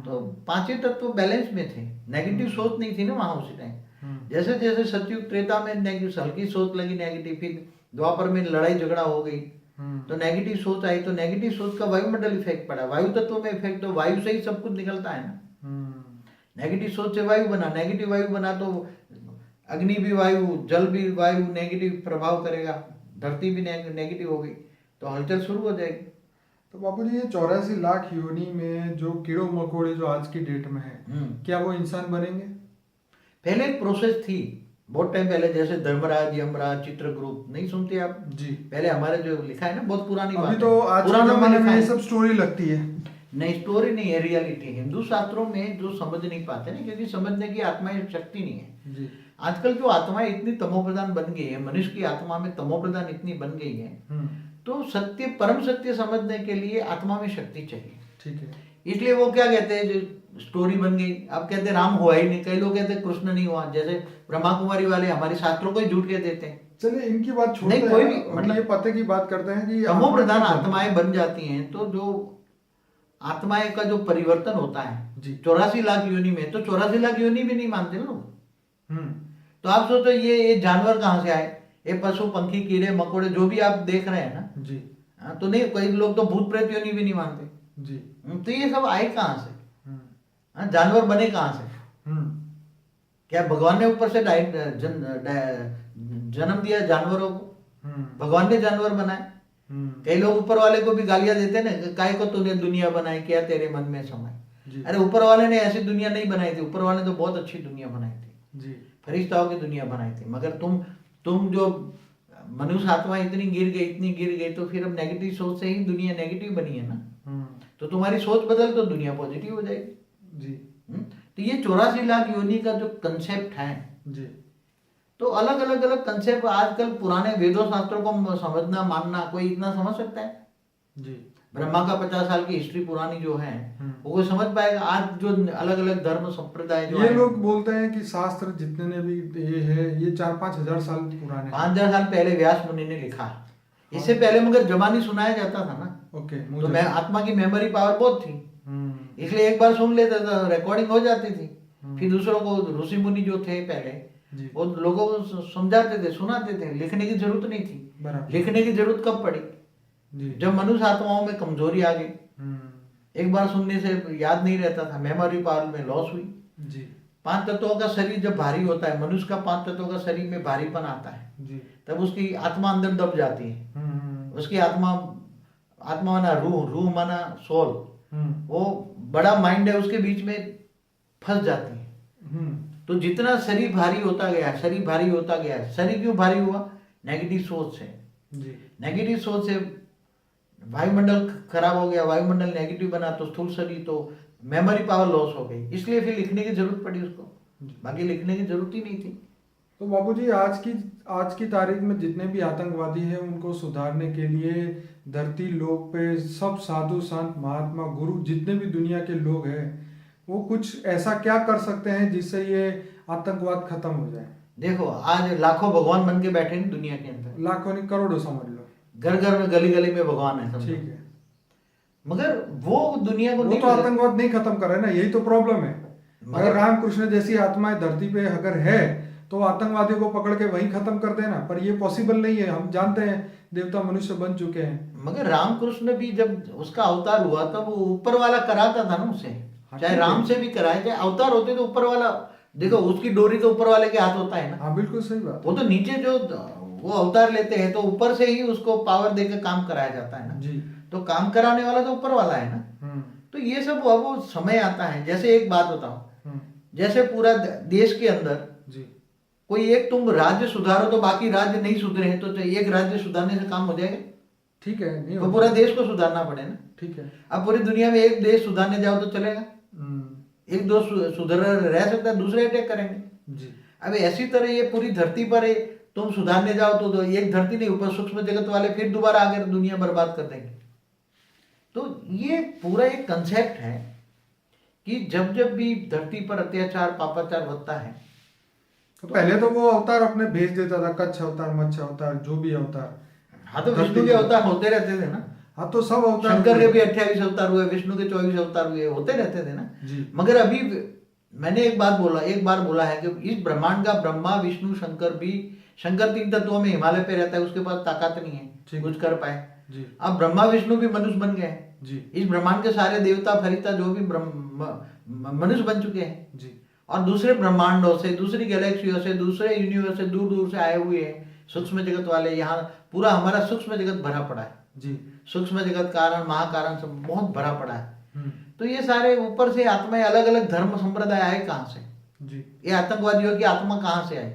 तो पांचों तत्व बैलेंस में थे, नेगेटिव सोच नहीं थी ना वहां उसी टाइम। जैसे जैसे सतयुग त्रेता में नेगेटिव हल्की सोच लगी नेगेटिव, फिर द्वापर में लड़ाई झगड़ा हो गई तो नेगेटिव सोच आई, तो नेगेटिव सोच का वायुमंडल इफेक्ट पड़ा, वायु तत्व में इफेक्ट, तो वायु से ही सब कुछ निकलता है ना। नेगेटिव सोच से वायु बना, नेगेटिव वायु बना तो अग्नि भी वायु, जल भी वायु नेगेटिव प्रभाव करेगा, धरती भी नेगेटिव हो गई तो हलचल शुरू हो जाएगी। तो बाबूजी ये 84 लाख योनि में जो कीड़े मकोड़े जो आज की डेट में है, क्या वो इंसान बनेंगे? पहले एक प्रोसेस थी बहुत टाइम पहले, जैसे धर्मराज, यमराज, चित्रगुप्त, नहीं सुनते आप जी? पहले हमारे जो लिखा है ना, बहुत पुरानी बात है। तो आज के जमाने में ये सब स्टोरी लगती है। नहीं, स्टोरी नहीं है, रियलिटी। हिंदू शास्त्रों में जो समझ नहीं पाते ना, क्योंकि समझने की आत्मा शक्ति नहीं है जी। आजकल जो आत्माएं इतनी तमोप्रधान बन गई है, मनुष्य की आत्मा में तमोप्रधान इतनी बन गई है, तो सत्य, परम सत्य समझने के लिए आत्मा में शक्ति चाहिए। ठीक है। इसलिए वो क्या कहते हैं, जो स्टोरी बन गई, अब कहते हैं राम हुआ ही नहीं, कई लोग कहते हैं कृष्ण नहीं हुआ, जैसे ब्रह्मा कुमारी वाले हमारे शास्त्रों को ही झूठ के देते हैं। चलिए इनकी बात छोड़ते हैं, कोई भी मतलब ये पते की बात करते हैं कि तमोप्रधान आत्माएं बन जाती हैं, तो जो आत्माएं का जो परिवर्तन होता है 84 लाख योनि में, तो 84 लाख योनि भी नहीं मानते लोग। तो आप सोचो ये जानवर कहाँ से आए, ये पशु पंखी कीड़े मकोड़े जो भी आप देख रहे हैं ना जी, तो नहीं, कई लोग तो भूत प्रेत योनि भी नहीं मानते जी। तो ये सब आए कहाँ से, जानवर बने कहाँ से? क्या भगवान ने ऊपर से जन्म दिया जानवरों को? भगवान ने जानवर बनाए। कई लोग ऊपर वाले को भी गालियां देते ना, काय को तूने दुनिया बनाई, क्या तेरे मन में समाए। अरे ऊपर वाले ने ऐसी दुनिया नहीं बनाई थी, ऊपर वाले ने तो बहुत अच्छी दुनिया बनाई थी जी, फरिश्ताओं की दुनिया बनाई थी। मगर तुम जो मनुष्य आत्मा इतनी गिर गई, तो फिर अब नेगेटिव सोच से ही दुनिया नेगेटिव बनी है ना। तो तुम्हारी सोच बदल तो दुनिया पॉजिटिव हो जाएगी जी। तो ये 84 लाख योनि का जो कंसेप्ट है जी, तो अलग अलग कंसेप्ट आजकल पुराने वेदों शास्त्रों को समझना मानना कोई इतना समझ सकता है जी? ब्रह्मा का 50 साल की हिस्ट्री पुरानी जो है वो कोई समझ पाएगा? आज जो अलग अलग धर्म संप्रदाय जो ये लोग बोलते हैं कि शास्त्र जितने भी ये है ये 4-5 हजार साल पुराने, 5,000 साल पहले व्यास मुनि ने लिखा। इससे पहले मगर जबानी सुनाया जाता था ना। ओके। तो मैं आत्मा की मेमोरी पावर बहुत थी, इसलिए एक बार सुन लेता था, रिकॉर्डिंग हो जाती थी। फिर दूसरों को, ऋषि मुनि जो थे पहले, वो लोगों को समझाते थे, सुनाते थे। लिखने की जरूरत नहीं थी। लिखने की जरूरत कब पड़ी? जब मनुष्य आत्माओं में कमजोरी आ गई। एक बार सुनने से याद नहीं रहता था, मेमोरी पावर में लॉस हुई जी। 5 तत्वों का शरीर जब भारी होता है, मनुष्य का 5 तत्वों का शरीर में भारीपन आता है जी, तब उसकी आत्मा अंदर दब जाती है। उसकी आत्मा माना रूह माना सोल, वो बड़ा माइंड है, उसके बीच में फंस जाती है। तो जितना शरीर भारी होता गया, शरीर क्यों भारी हुआ? नेगेटिव सोच से जी। नेगेटिव सोच से वायुमंडल खराब हो गया, वायुमंडल नेगेटिव बना तो स्थूल शरीर, तो मेमोरी पावर लॉस हो गई, इसलिए फिर लिखने की जरूरत पड़ी उसको, बाकी लिखने की जरूरत ही नहीं थी। तो बाबूजी आज की तारीख में जितने भी आतंकवादी हैं उनको सुधारने के लिए धरती लोक पे सब साधु संत महात्मा गुरु जितने भी दुनिया के लोग हैं वो कुछ ऐसा क्या कर सकते हैं जिससे ये आतंकवाद खत्म हो जाए? देखो, आज लाखों भगवान बन के बैठे हैं दुनिया के अंदर, लाखों नहीं करोड़ों समझ लो। घर घर में गली गली में भगवान है, समझो। ठीक है, मगर वो दुनिया को वो नहीं तो आतंकवाद नहीं खत्म कर रहे ना, यही तो प्रॉब्लम है। अगर रामकृष्ण जैसी आत्माएं धरती पे अगर है तो आतंकवादियों को पकड़ के वहीं खत्म कर देना, पर ये पॉसिबल नहीं है। हम जानते हैं देवता मनुष्य बन चुके हैं। मगर रामकृष्ण भी जब उसका अवतार हुआ तब वो ऊपर वाला कराता था ना उसे, चाहे राम से भी कराए, चाहे अवतार होते तो ऊपर वाला, देखो उसकी डोरी तो ऊपर वाले के हाथ होता है ना। हाँ बिल्कुल सही बात। वो तो नीचे जो वो अवतार लेते हैं तो ऊपर से ही उसको पावर देकर काम कराया जाता है ना जी। तो काम कराने वाला तो ऊपर वाला है ना। तो ये सब अब वो समय आता है। जैसे एक बात बताओ, जैसे पूरा देश के अंदर जी कोई एक तुम राज्य सुधारो तो बाकी राज्य नहीं सुधरे हैं, तो एक राज्य सुधारने से काम हो जाएगा? ठीक है, नहीं तो पूरा देश को सुधारना पड़े ना। ठीक है। अब पूरी दुनिया में एक देश सुधारने जाओ तो चलेगा? एक दो सुधर रह सकता है, दूसरे अटैक करेंगे जी। अब ऐसी तरह ये पूरी धरती पर है, तुम सुधारने जाओ तो एक धरती नहीं, ऊपर सूक्ष्म जगत वाले फिर दोबारा आकर दुनिया बर्बाद कर देंगे। तो ये पूरा एक कंसेप्ट है कि जब जब भी धरती पर अत्याचार पापाचार होता है तो पहले तो वो अवतार अपने भेज देता था, कच्छ अवतार, मत्स्य अवतार, जो भी अवतार। हाँ, तो विष्णु के अवतार होते रहते थे ना। हाँ, तो सब अवतार, शंकर के भी 28 अवतार हुए, विष्णु के 24 अवतार हुए, होते रहते थे ना जी। मगर अभी मैंने एक बार बोला है कि इस ब्रह्मांड का ब्रह्मा विष्णु शंकर भी, शंकर 3 तत्वों में हिमालय पे रहता है, उसके पास ताकत नहीं है कुछ कर पाए जी। अब ब्रह्मा विष्णु भी मनुष्य बन गए जी। इस ब्रह्मांड के सारे देवता फरिता जो भी मनुष्य बन चुके हैं जी। और दूसरे ब्रह्मांडों से, दूसरी गैलेक्सियों से, दूसरे यूनिवर्स से दूर दूर से आए हुए हैं सूक्ष्म जगत वाले। यहाँ पूरा हमारा सूक्ष्म जगत भरा पड़ा है जी। सूक्ष्म जगत कारण महाकारण सब बहुत भरा पड़ा है। तो ये सारे ऊपर से आत्माएं, अलग अलग धर्म संप्रदाय आए कहाँ से? जी। ये आतंकवादियों की आत्मा कहाँ से आई?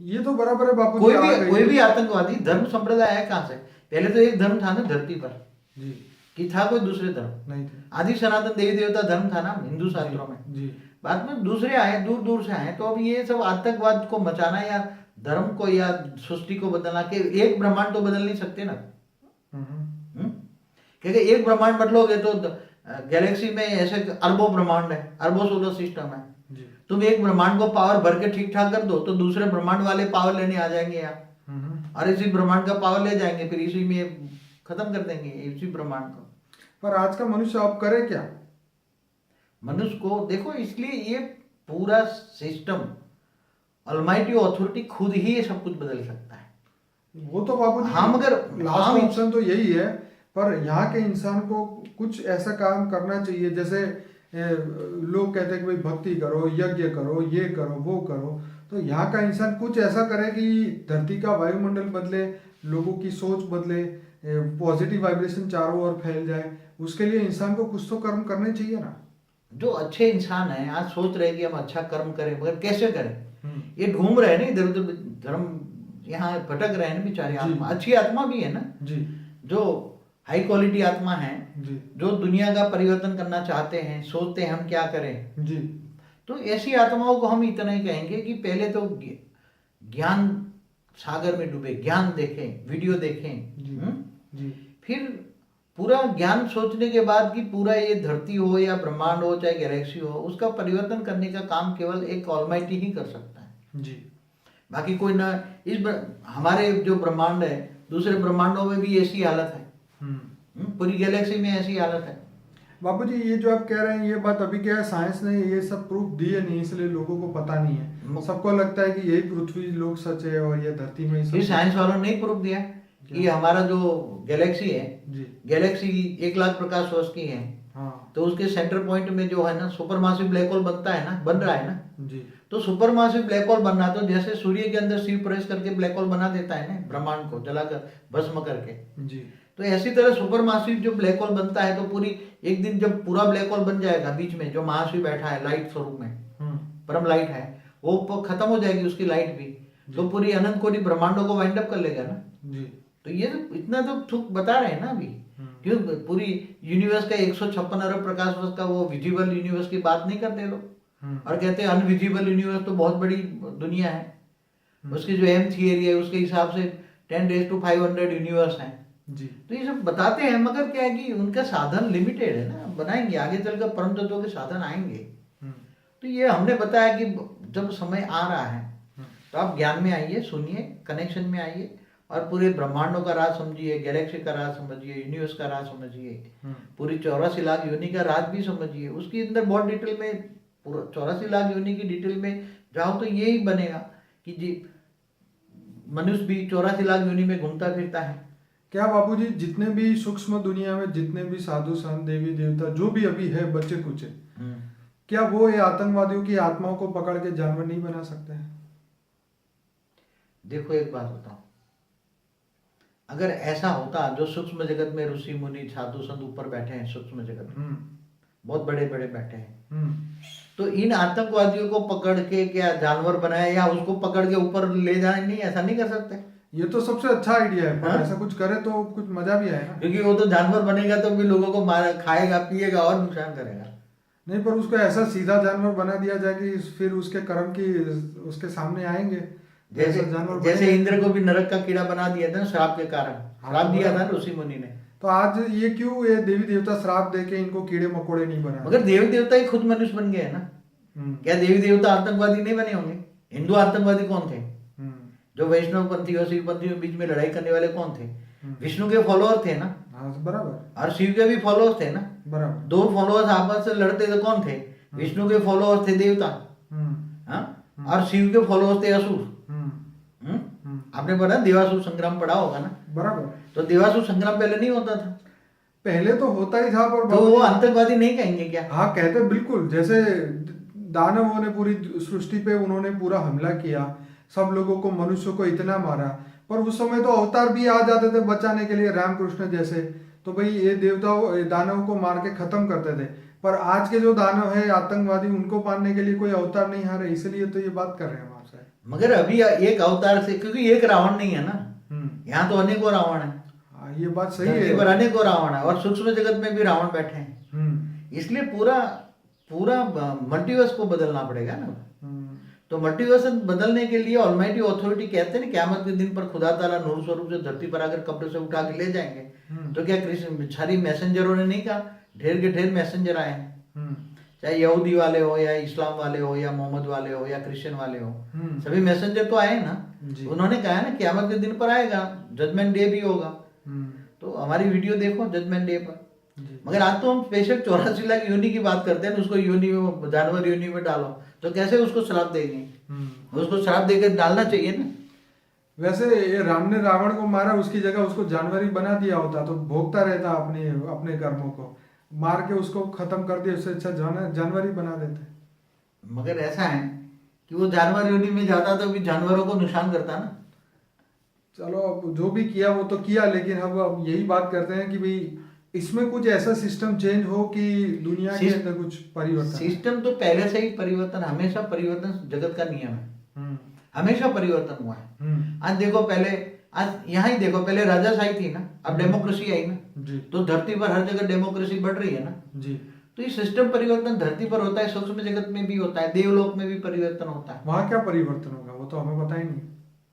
ये तो बराबर है बापू। कोई भी आतंकवादी धर्म संप्रदाय आया कहाँ से? पहले तो एक धर्म था ना धरती पर जी, कि था कोई दूसरे धर्म नहीं थे। आदि सनातन देवी देवता धर्म था ना हिंदू शास्त्रों में जी। बाद में दूसरे आए, दूर दूर से आए। तो अब ये सब आतंकवाद को मचाना या धर्म को या सृष्टि को बदलना, के एक ब्रह्मांड तो बदल नहीं सकते ना। क्योंकि एक ब्रह्मांड बदलोगे तो गैलेक्सी में ऐसे अरबों ब्रह्मांड है, अरबों सोलर सिस्टम है। तुम एक ब्रह्मांड को पावर भर के ठीक ठाक कर दो तो दूसरे ब्रह्मांड वाले पावर लेने आ जाएंगे यार, और इसी ब्रह्मांड का पावर ले जाएंगे, फिर इसी में खत्म कर देंगे इसी ब्रह्मांड को। पर आज का मनुष्य अब करे क्या? मनुष्य को देखो, इसलिए ये पूरा सिस्टम ऑलमाइटी अथॉरिटी खुद ही ये सब कुछ बदल सकता है। वो तो बाबू जी, हाँ, मगर लास्ट ऑप्शन तो यही है। पर यहाँ के इंसान को कुछ ऐसा काम करना चाहिए, जैसे लोग कहते हैं कि भाई भक्ति करो, यज्ञ करो, ये करो, वो करो। तो यहाँ का इंसान कुछ ऐसा करे कि धरती का वायुमंडल बदले, लोगों की सोच बदले, पॉजिटिव वाइब्रेशन चारों ओर फैल जाए। उसके लिए इंसान को कुछ तो कर्म करने चाहिए ना। जो अच्छे इंसान है आज सोच रहे कि हम अच्छा कर्म करें, मगर कैसे करें? ये घूम रहे हैं ना इधर उधर, धर्म यहाँ भटक रहे हैं ना बेचारे। आत्मा, अच्छी आत्मा भी है ना जी, जो हाई क्वालिटी आत्मा है जी, जो दुनिया का परिवर्तन करना चाहते हैं, सोचते हैं हम क्या करें जी। तो ऐसी आत्माओं को हम इतना ही कहेंगे कि पहले तो ज्ञान सागर में डूबे, ज्ञान देखें, वीडियो देखें जी। फिर पूरा ज्ञान सोचने के बाद कि पूरा ये धरती हो या ब्रह्मांड हो चाहे गैलेक्सी हो, उसका परिवर्तन करने का काम केवल एक ऑलमाइटी ही कर सकता है जी। बाकी कोई ना। हमारे जो ब्रह्मांड है, दूसरे ब्रह्मांडों में भी ऐसी हालत है, पूरी गैलेक्सी में ऐसी हालत है। बाबूजी, ये जो आप कह रहे हैं ये बात अभी क्या है, साइंस ने ये सब प्रूफ दिए नहीं, इसलिए लोगों को पता नहीं है। सबको लगता है कि यही पृथ्वी लोग सच है और ये धरती में ये साइंस वालों ने नहीं प्रूफ दिया कि हमारा जो गैलेक्सी है, गैलेक्सी 1 लाख प्रकाश वर्ष की है। हाँ। तो उसके सेंटर पॉइंट में जो है ना सुपरमासिव ब्लैक होल बनता है ना, बन रहा है ना जी। तो सुपरमासिव ब्लैक होल बनना तो जैसे सूर्य के अंदर शिव प्रेस करके ब्लैक होल बना देता है ना, ब्रह्मांड को जलाकर भस्म करके जी। तो ऐसी तरह सुपरमासिव जो ब्लैक होल बनता है तो पूरी एक दिन जब पूरा ब्लैक होल बन जाएगा, बीच में जो महाशिव बैठा है लाइट स्वरूप में, परम लाइट है, वो खत्म हो जाएगी उसकी लाइट भी, तो पूरी अनंत कोटि ब्रह्मांडों को वाइंड अप कर लेगा ना जी। तो ये तो इतना तो थुक बता रहे हैं ना अभी, क्यों पूरी यूनिवर्स का 156 अरब प्रकाश वर्ष का वो विजिबल यूनिवर्स की बात नहीं करते लोग, और कहते हैं अनविजिबल यूनिवर्स तो बहुत बड़ी दुनिया है, उसकी जो एम थियरी है उसके हिसाब से 10⁵500 यूनिवर्स है जी। तो ये सब बताते हैं, मगर क्या है कि उनका साधन लिमिटेड है ना, बनाएंगे आगे चलकर परम तत्वों के साधन आएंगे। तो ये हमने बताया कि जब समय आ रहा है तो आप ज्ञान में आइए, सुनिए, कनेक्शन में आइए और पूरे ब्रह्मांडों का राज समझिए, गैलेक्सी का राज समझिए, यूनिवर्स का राज समझिए, पूरी 84 लाख योनि का राज भी समझिए। उसके अंदर बहुत डिटेल में, पूरा 84 लाख योनि की डिटेल में जाओ तो यही बनेगा कि जी मनुष्य भी 84 लाख योनि में घूमता फिरता है। क्या बापूजी, जितने भी सूक्ष्म दुनिया में जितने भी साधु संत देवी देवता जो भी अभी है बच्चे कुचे, क्या वो ये आतंकवादियों की आत्माओं को पकड़ के जानवर नहीं बना सकते हैं? देखो एक बात बताऊं, अगर ऐसा होता, जो सूक्ष्म जगत में ऋषि मुनि साधु संत ऊपर बैठे हैं, सूक्ष्म जगत में बहुत बड़े बड़े बैठे हैं, तो इन आतंकवादियों को पकड़ के क्या जानवर बनाए या उसको पकड़ के ऊपर ले जाए? नहीं, ऐसा नहीं कर सकते। ये तो सबसे अच्छा आइडिया है, पर ऐसा कुछ करे तो कुछ मजा भी आए ना। क्योंकि वो तो जानवर बनेगा तो भी लोगों को मारा, खाएगा, पिएगा और नुकसान करेगा। नहीं, पर उसको ऐसा सीधा जानवर बना दिया जाए कि फिर उसके कर्म की उसके सामने आएंगे। जैसे इंद्र को भी नरक का कीड़ा बना दिया था श्राप के कारण, श्राप दिया था ऋषि मुनि ने। तो आज ये क्यों ये देवी देवता श्राप दे के इनको कीड़े मकोड़े नहीं बना? मगर देवी देवता ही खुद मनुष्य बन गए ना। क्या देवी देवता आतंकवादी नहीं बने होंगे? हिंदू आतंकवादी कौन थे? जो वैष्णव पंथी और शिव पंथी के बीच में लड़ाई करने वाले कौन थे? विष्णु के फॉलोअर थे ना। बराबर। और शिव के भी फॉलोअर्स थे ना। बराबर। दो फॉलोअर्स आपस से लड़ते थे, कौन थे? विष्णु के फॉलोअर्स थे देवता, और शिव के फॉलोअर्स थे असुर। आपने पढ़ा, देवासुर संग्राम पढ़ा होगा ना। बराबर। तो देवासुर संग्राम पहले नहीं होता था? पहले तो होता ही था, पर तो वो आतंकवादी नहीं कहेंगे क्या? हाँ कहते बिल्कुल। जैसे दानवों ने पूरी सृष्टि पे उन्होंने पूरा हमला किया, सब लोगों को, मनुष्य को इतना मारा, पर उस समय तो अवतार भी आ जाते थे बचाने के लिए, रामकृष्ण जैसे। तो भाई ये देवताओं दानव को मार के खत्म करते थे। पर आज के जो दानव है आतंकवादी, उनको मारने के लिए कोई अवतार नहीं आ रहा, इसलिए तो ये बात कर रहे हैं हम आपसे। मगर अभी एक अवतार से, क्योंकि एक रावण नहीं है ना, यहाँ तो अनेकों रावण है। ये बात सही है, पर अनेकों रावण है और सूक्ष्म जगत में भी रावण बैठे हैं। इसलिए पूरा मल्टीवर्स को बदलना पड़ेगा ना। तो मल्टीवर्स बदलने के लिए ऑलमाइटी अथॉरिटी कहते हैं ना, क़यामत के दिन पर खुदा ताला नूर स्वरूप से धरती पर आकर कब्र से उठा के ले जाएंगे। तो क्या कृष्ण सारी मैसेंजरों ने नहीं कहा? ढेर के ढेर मैसेंजर आए हैं, चाहे यहूदी वाले हो या इस्लाम वाले हो या मोहम्मद वाले हो या क्रिश्चियन वाले हो, सभी मैसेंजर तो आए ना। उन्होंने कहा है ना क़यामत के दिन पर आएगा, जजमेंट डे भी होगा। तो हमारी वीडियो देखो जजमेंट डे पर। मगर आज तो हम स्पेशल 84 लाख योनि की बात करते हैं, उसको योनि में, जानवर योनि में डालो, तो कैसे उसको श्राप देंगे? उसको श्राप देकर डालना चाहिए ना। वैसे ये राम ने रावण को मारा, उसकी जगह उसको जानवर ही बना दिया होता तो भोगता रहता अपने कर्मों को। मार के उसको खत्म कर दिया, उससे अच्छा जानवर ही बना देते। मगर ऐसा है कि वो जानवर योनि में जाता तो भी जानवरों को नुकसान करता ना। चलो अब जो भी किया वो तो किया, लेकिन अब यही बात करते हैं कि भाई इसमें कुछ ऐसा सिस्टम चेंज हो कि दुनिया के अंदर कुछ परिवर्तन। सिस्टम तो पहले से ही परिवर्तन, हमेशा परिवर्तन जगत का नियम है, हमेशा परिवर्तन हुआ है। आज देखो, पहले आज यहाँ ही देखो, पहले राजाशाही थी ना, अब डेमोक्रेसी आई ना। तो धरती पर हर जगह डेमोक्रेसी बढ़ रही है ना जी। तो ये सिस्टम परिवर्तन धरती पर होता है, सूक्ष्म जगत में भी होता है, देवलोक में भी परिवर्तन होता है। वहाँ क्या परिवर्तन होगा वो तो हमें पता ही नहीं।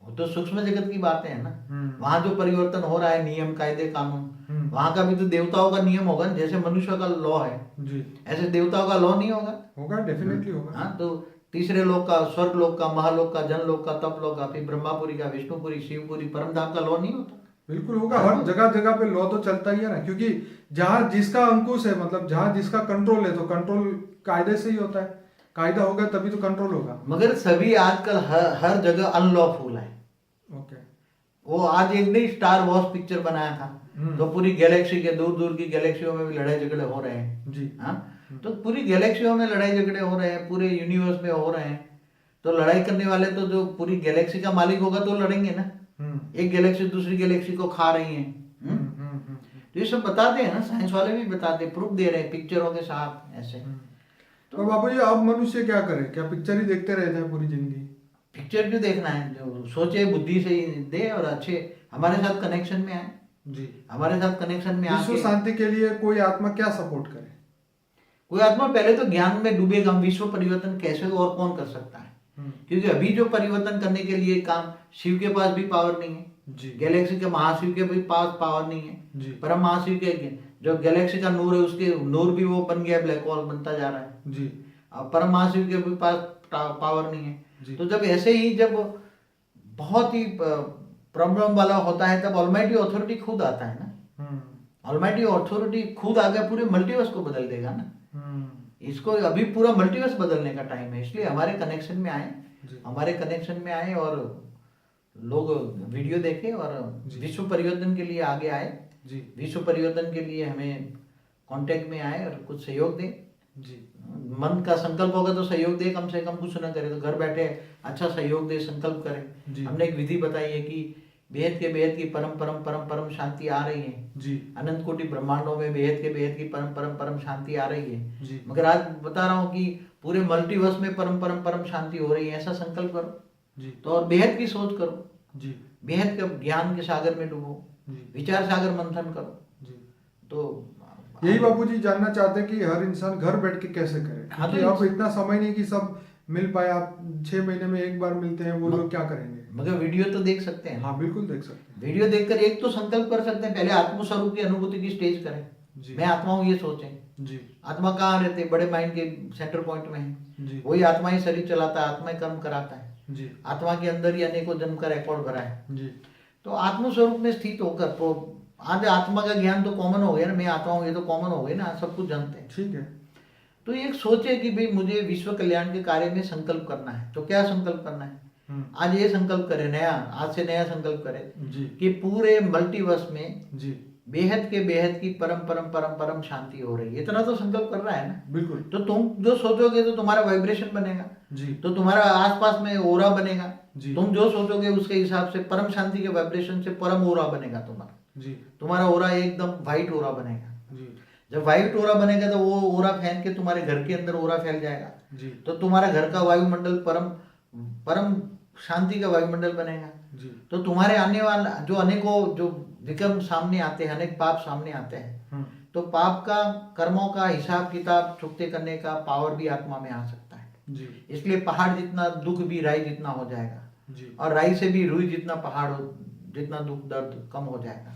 वो तो सूक्ष्म जगत की बातें है ना। वहां जो परिवर्तन हो रहा है, नियम कायदे कानून, वहां का भी तो देवताओं का नियम होगा। जैसे मनुष्य का लॉ है जी, ऐसे देवताओं का लॉ नहीं होगा? होगा, डेफिनेटली होगा। हाँ, तो तीसरे लोक का, स्वर्ग लोक का, महालोक का, जनलोक का, तप लोक का, फिर ब्रह्मापुरी का, विष्णुपुरी, शिवपुरी, परमधाम का लॉ नहीं होता? बिल्कुल होगा। हर जगह जगह पे लॉ तो चलता ही है ना, क्योंकि जहाँ जिसका अंकुश है, मतलब जहाँ जिसका कंट्रोल है, तो कंट्रोल कायदे से ही होता है। कायदा होगा तभी तो कंट्रोल होगा। मगर सभी आजकल हर जगह अनलॉफुल है। ओके। वो आज एक नई स्टार वॉर्स पिक्चर बनाया था, तो पूरी गैलेक्सी के दूर दूर की गैलेक्सियों में भी लड़ाई झगड़े हो रहे हैं जी। हाँ, तो पूरी गैलेक्सियों में लड़ाई झगड़े हो रहे हैं, पूरे यूनिवर्स में हो रहे हैं। तो लड़ाई करने वाले तो जो पूरी गैलेक्सी का मालिक होगा तो लड़ेंगे ना। एक गैलेक्सी दूसरी गैलेक्सी को खा रही है। तो ये सब बताते हैं ना, साइंस वाले भी बताते, प्रूफ दे रहे हैं पिक्चरों के साथ ऐसे। तो बाबू जी, अब मनुष्य क्या करे? क्या पिक्चर ही देखते रहते हैं पूरी जिंदगी? पिक्चर क्यों देखना है? जो सोचे बुद्धि से ही दे और अच्छे हमारे साथ कनेक्शन में आए जी, हमारे साथ कनेक्शन में आके। विश्व शांति के लिए कोई आत्मा क्या सपोर्ट करे? कोई आत्मा पहले तो ज्ञान में डूबेगा, विश्व परिवर्तन कैसे और कौन कर सकता है। क्योंकि अभी जो परिवर्तन करने के लिए काम, शिव के पास भी पावर नहीं है जी, गैलेक्सी के महाशिव के भी पास पावर नहीं है जी, परम महाशिव के जो गैलेक्सी का नूर है, उसके नूर भी वो बन गया, ब्लैक होल बनता जा रहा है जी। परम महाशिव के भी पास पावर नहीं जी। है। तो जब ऐसे ही जब बहुत ही प्रॉब्लम वाला होता है तब ऑलमाइटी अथॉरिटी खुद आता है ना। ऑलमाइटी अथॉरिटी खुद आ गया, पूरे मल्टीवर्स को बदल देगा ना। इसको अभी पूरा मल्टीवर्स बदलने का टाइम है, इसलिए हमारे कनेक्शन में आए, हमारे कनेक्शन में आए और लोग वीडियो देखे और विश्व परिवर्तन के लिए आगे आए। विश्व परिवर्तन के लिए हमें कांटेक्ट में आए और कुछ सहयोग दें। मन का संकल्प होगा तो सहयोग दे, कम से कम कुछ ना करे तो घर बैठे अच्छा सहयोग दे, संकल्प करें। हमने एक विधि बताई है कि बेहद के बेहद की परम परम परम परम शांति आ रही है। अनंत कोटि ब्रह्मांडों में बेहद के बेहद की परम परम परम शांति आ रही है। मगर आज बता रहा हूँ कि पूरे मल्टीवर्स में परम परम परम शांति हो रही है, ऐसा संकल्प करो तो और बेहद की सोच करो, बेहद के ज्ञान के सागर में डूबो, विचार सागर मंथन करो। तो यही बाबूजी जानना चाहते हैं कि हर इंसान घर बैठ के कैसे करे। हाँ, क्योंकि अब इतना समय नहीं कि सब मिल पाए, आप 6 महीने में एक बार मिलते हैं, वो लोग क्या करेंगे। मगर वीडियो तो देख सकते हैं। हाँ बिल्कुल देख सकते हैं। वीडियो देखकर एक तो संकल्प कर सकते हैं, पहले आत्मस्वरूप की अनुभूति की स्टेज करें। मैं आत्मा हूँ ये सोचें। आत्मा कहाँ रहते हैं? बड़े माइंड के सेंटर पॉइंट में है। वही आत्मा ही शरीर चलाता है, आत्मा ही कर्म कराता है। आत्मा के अंदर ही अनेकों जन्म का रिकॉर्ड भरा है। तो आत्मस्वरूप में स्थित होकर तो आज आत्मा का ज्ञान तो कॉमन हो गया ना, मैं आत्मा हूँ ये तो कॉमन हो गया ना, सब कुछ जानते हैं। ठीक है। तो एक सोचे कि भाई मुझे विश्व कल्याण के कार्य में संकल्प करना है, तो क्या संकल्प करना है? आज ये संकल्प करें, नया आज से नया संकल्प करें कि पूरे मल्टीवर्स में बेहद के बेहद की परम परम परम परम शांति हो रही है। इतना तो संकल्प कर रहा है ना। बिल्कुल। तो तुम जो सोचोगे तो तुम्हारा वाइब्रेशन बनेगा, तो तुम्हारा आसपास में ओरा बनेगा। तुम जो सोचोगे उसके हिसाब से परम शांति के वाइब्रेशन से परम ओरा बनेगा तुम्हारा ओरा एकदम व्हाइट ओरा बनेगा। जब व्हाइट ओरा बनेगा तो वो ओरा फैल के तुम्हारे घर के अंदर ओरा फैल जाएगा। तो तुम्हारा घर का वायुमंडल परम परम शांति का वायुमंडल बनेगा। तो तुम्हारे आने वाला जो अनेकों जो विक्रम सामने आते हैं, अनेक पाप सामने आते हैं, तो पाप का कर्मों का हिसाब किताब चुकते करने का पावर भी आत्मा में आ सकता है। इसलिए पहाड़ जितना दुख भी राई जितना हो जाएगा, और राई से भी रुई जितना पहाड़ जितना दुख दर्द कम हो जाएगा।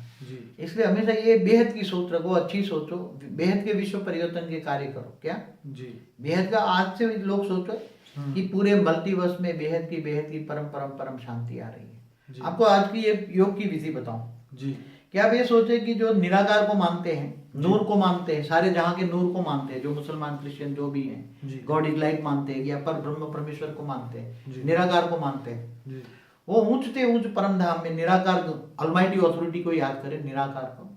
इसलिए हमेशा ये बेहद की सोच रखो, अच्छी सोचो, बेहद के विश्व परिवर्तन के कार्य करो। क्या बेहद का आज से लोग सोचो कि पूरे मल्टीवर्स में बेहद की परम परम परम शांति आ रही है। आपको आज की ये योग की विधि बताऊं क्या आप ये सोचे कि जो निराकार को मानते हैं, नूर को मानते हैं, सारे जहां के नूर को मानते हैं, जो मुसलमान क्रिश्चियन जो भी हैं, गॉड इज लाइट मानते हैं, या पर ब्रह्म परमेश्वर को मानते हैं, निराकार को मानते हैं, वो ऊंचते ऊंच परम धाम में निराकार ऑलमाइटी अथॉरिटी को याद करें, निराकार को,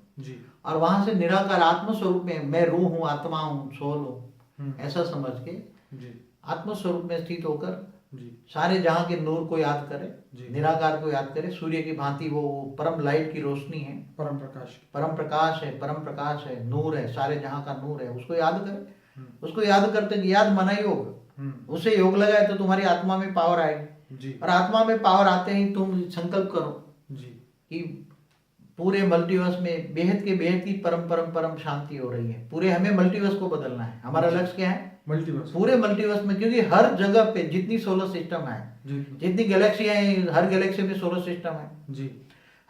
और वहां से निराकार आत्मस्वरूप में मैं रूह हूँ, आत्मा हूँ, सोल हूँ, ऐसा समझ के आत्मस्वरूप में स्थित होकर सारे जहां के नूर को याद करे, निराकार को याद करे। सूर्य की भांति वो परम लाइट की रोशनी है, परम प्रकाश है, परम प्रकाश है, नूर है, सारे जहां का नूर है, उसको याद करे। उसको याद करते याद माना योग, उसे योग लगाए तो तुम्हारी आत्मा में पावर आएगी। और आत्मा में पावर आते ही तुम संकल्प करो कि पूरे मल्टीवर्स में बेहद की परम परम परम शांति हो रही है। पूरे हमें मल्टीवर्स को बदलना है। हमारा लक्ष्य क्या है? मल्टीवर्स, पूरे मल्टीवर्स में, क्योंकि हर जगह पे जितनी सोलर सिस्टम है, जितनी गैलेक्सियां हैं, हर गैलेक्सी में सोलर सिस्टम है,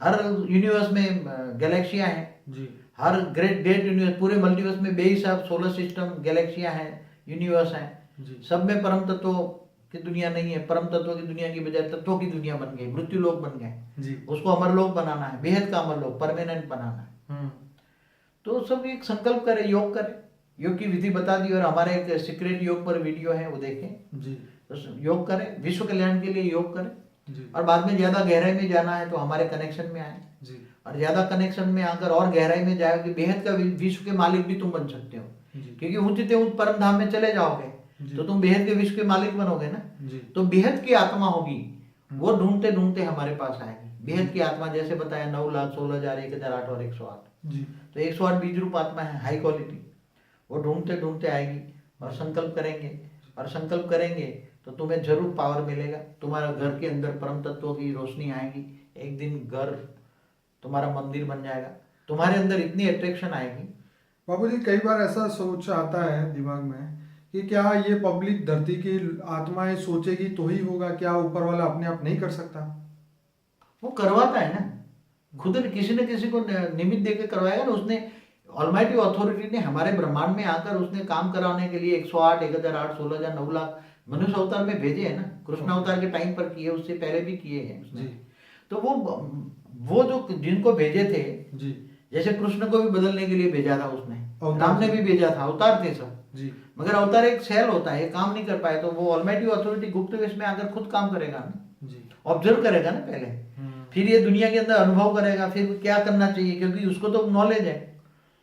हर यूनिवर्स में गैलेक्सियां हैं, हर ग्रेट यूनिवर्स, पूरे मल्टीवर्स में बेहिसाब सोलर सिस्टम, गैलेक्सियां हैं, यूनिवर्स हैं। सब में परम तत्वों की दुनिया नहीं है। परम तत्वों की दुनिया की बजाय तत्वों की दुनिया बन गई, मृत्यु लोक बन गए। उसको अमरलोक बनाना है, बेहद का अमरलोक, परमानेंट बनाना है। तो सब एक संकल्प करे, योग करे। योग की विधि बता दी, और हमारे एक सीक्रेट योग पर वीडियो है, वो देखें। तो योग करें, विश्व कल्याण के लिए योग करें। और बाद में ज्यादा गहराई में जाना है तो हमारे कनेक्शन में आए, और ज्यादा कनेक्शन में आकर और गहराई में जाओगे, बेहद का विश्व के मालिक भी तुम बन सकते हो। क्योंकि ऊंचते ऊंच परम धाम में चले जाओगे तो तुम बेहद के विश्व के मालिक बनोगे ना। तो बेहद की आत्मा होगी, वो ढूंढते ढूंढते हमारे पास आएगी। बेहद की आत्मा जैसे बताया 9,16,000, 1,008 और 108, तो 108 बीज रूप आत्मा है, हाई क्वालिटी। वो ढूंढते ढूंढते आएगी, और संकल्प करेंगे, और संकल्प करेंगे तो तुम्हें जरूर पावर मिलेगा। तुम्हारा घर के अंदर परम तत्वों की रोशनी आएगी। एक दिन घर तुम्हारा मंदिर बन जाएगा, तुम्हारे अंदर इतनी अट्रैक्शन आएगी। बाबूजी कई बार ऐसा सोच आता है दिमाग में कि क्या ये पब्लिक धरती की आत्माएं सोचेगी तो ही होगा, क्या ऊपर वाला अपने आप नहीं कर सकता? वो करवाता है ना, खुद किसी न किसी को निमित्त देकर करवाएगा ना। उसने ऑलमाइटी अथॉरिटी ने हमारे ब्रह्मांड में आकर उसने काम कराने के लिए 108, 1008, 16,000, 9 लाख मनुष्य अवतार में भेजे हैं ना। कृष्ण अवतार के टाइम पर किए, उससे पहले भी किए हैं उसने। तो वो जो जिनको भेजे थे जी, जैसे कृष्ण को भी बदलने के लिए भेजा था उसने, राम ने भी भेजा था, अवतार थे सब जी। मगर अवतार एक सेल होता है, काम नहीं कर पाए, तो वो ऑलमाइटी अथॉरिटी गुप्त वेश में आकर खुद काम करेगा ना जी, ऑब्जर्व करेगा ना पहले, फिर ये दुनिया के अंदर अनुभव करेगा, फिर क्या करना चाहिए, क्योंकि उसको तो नॉलेज है।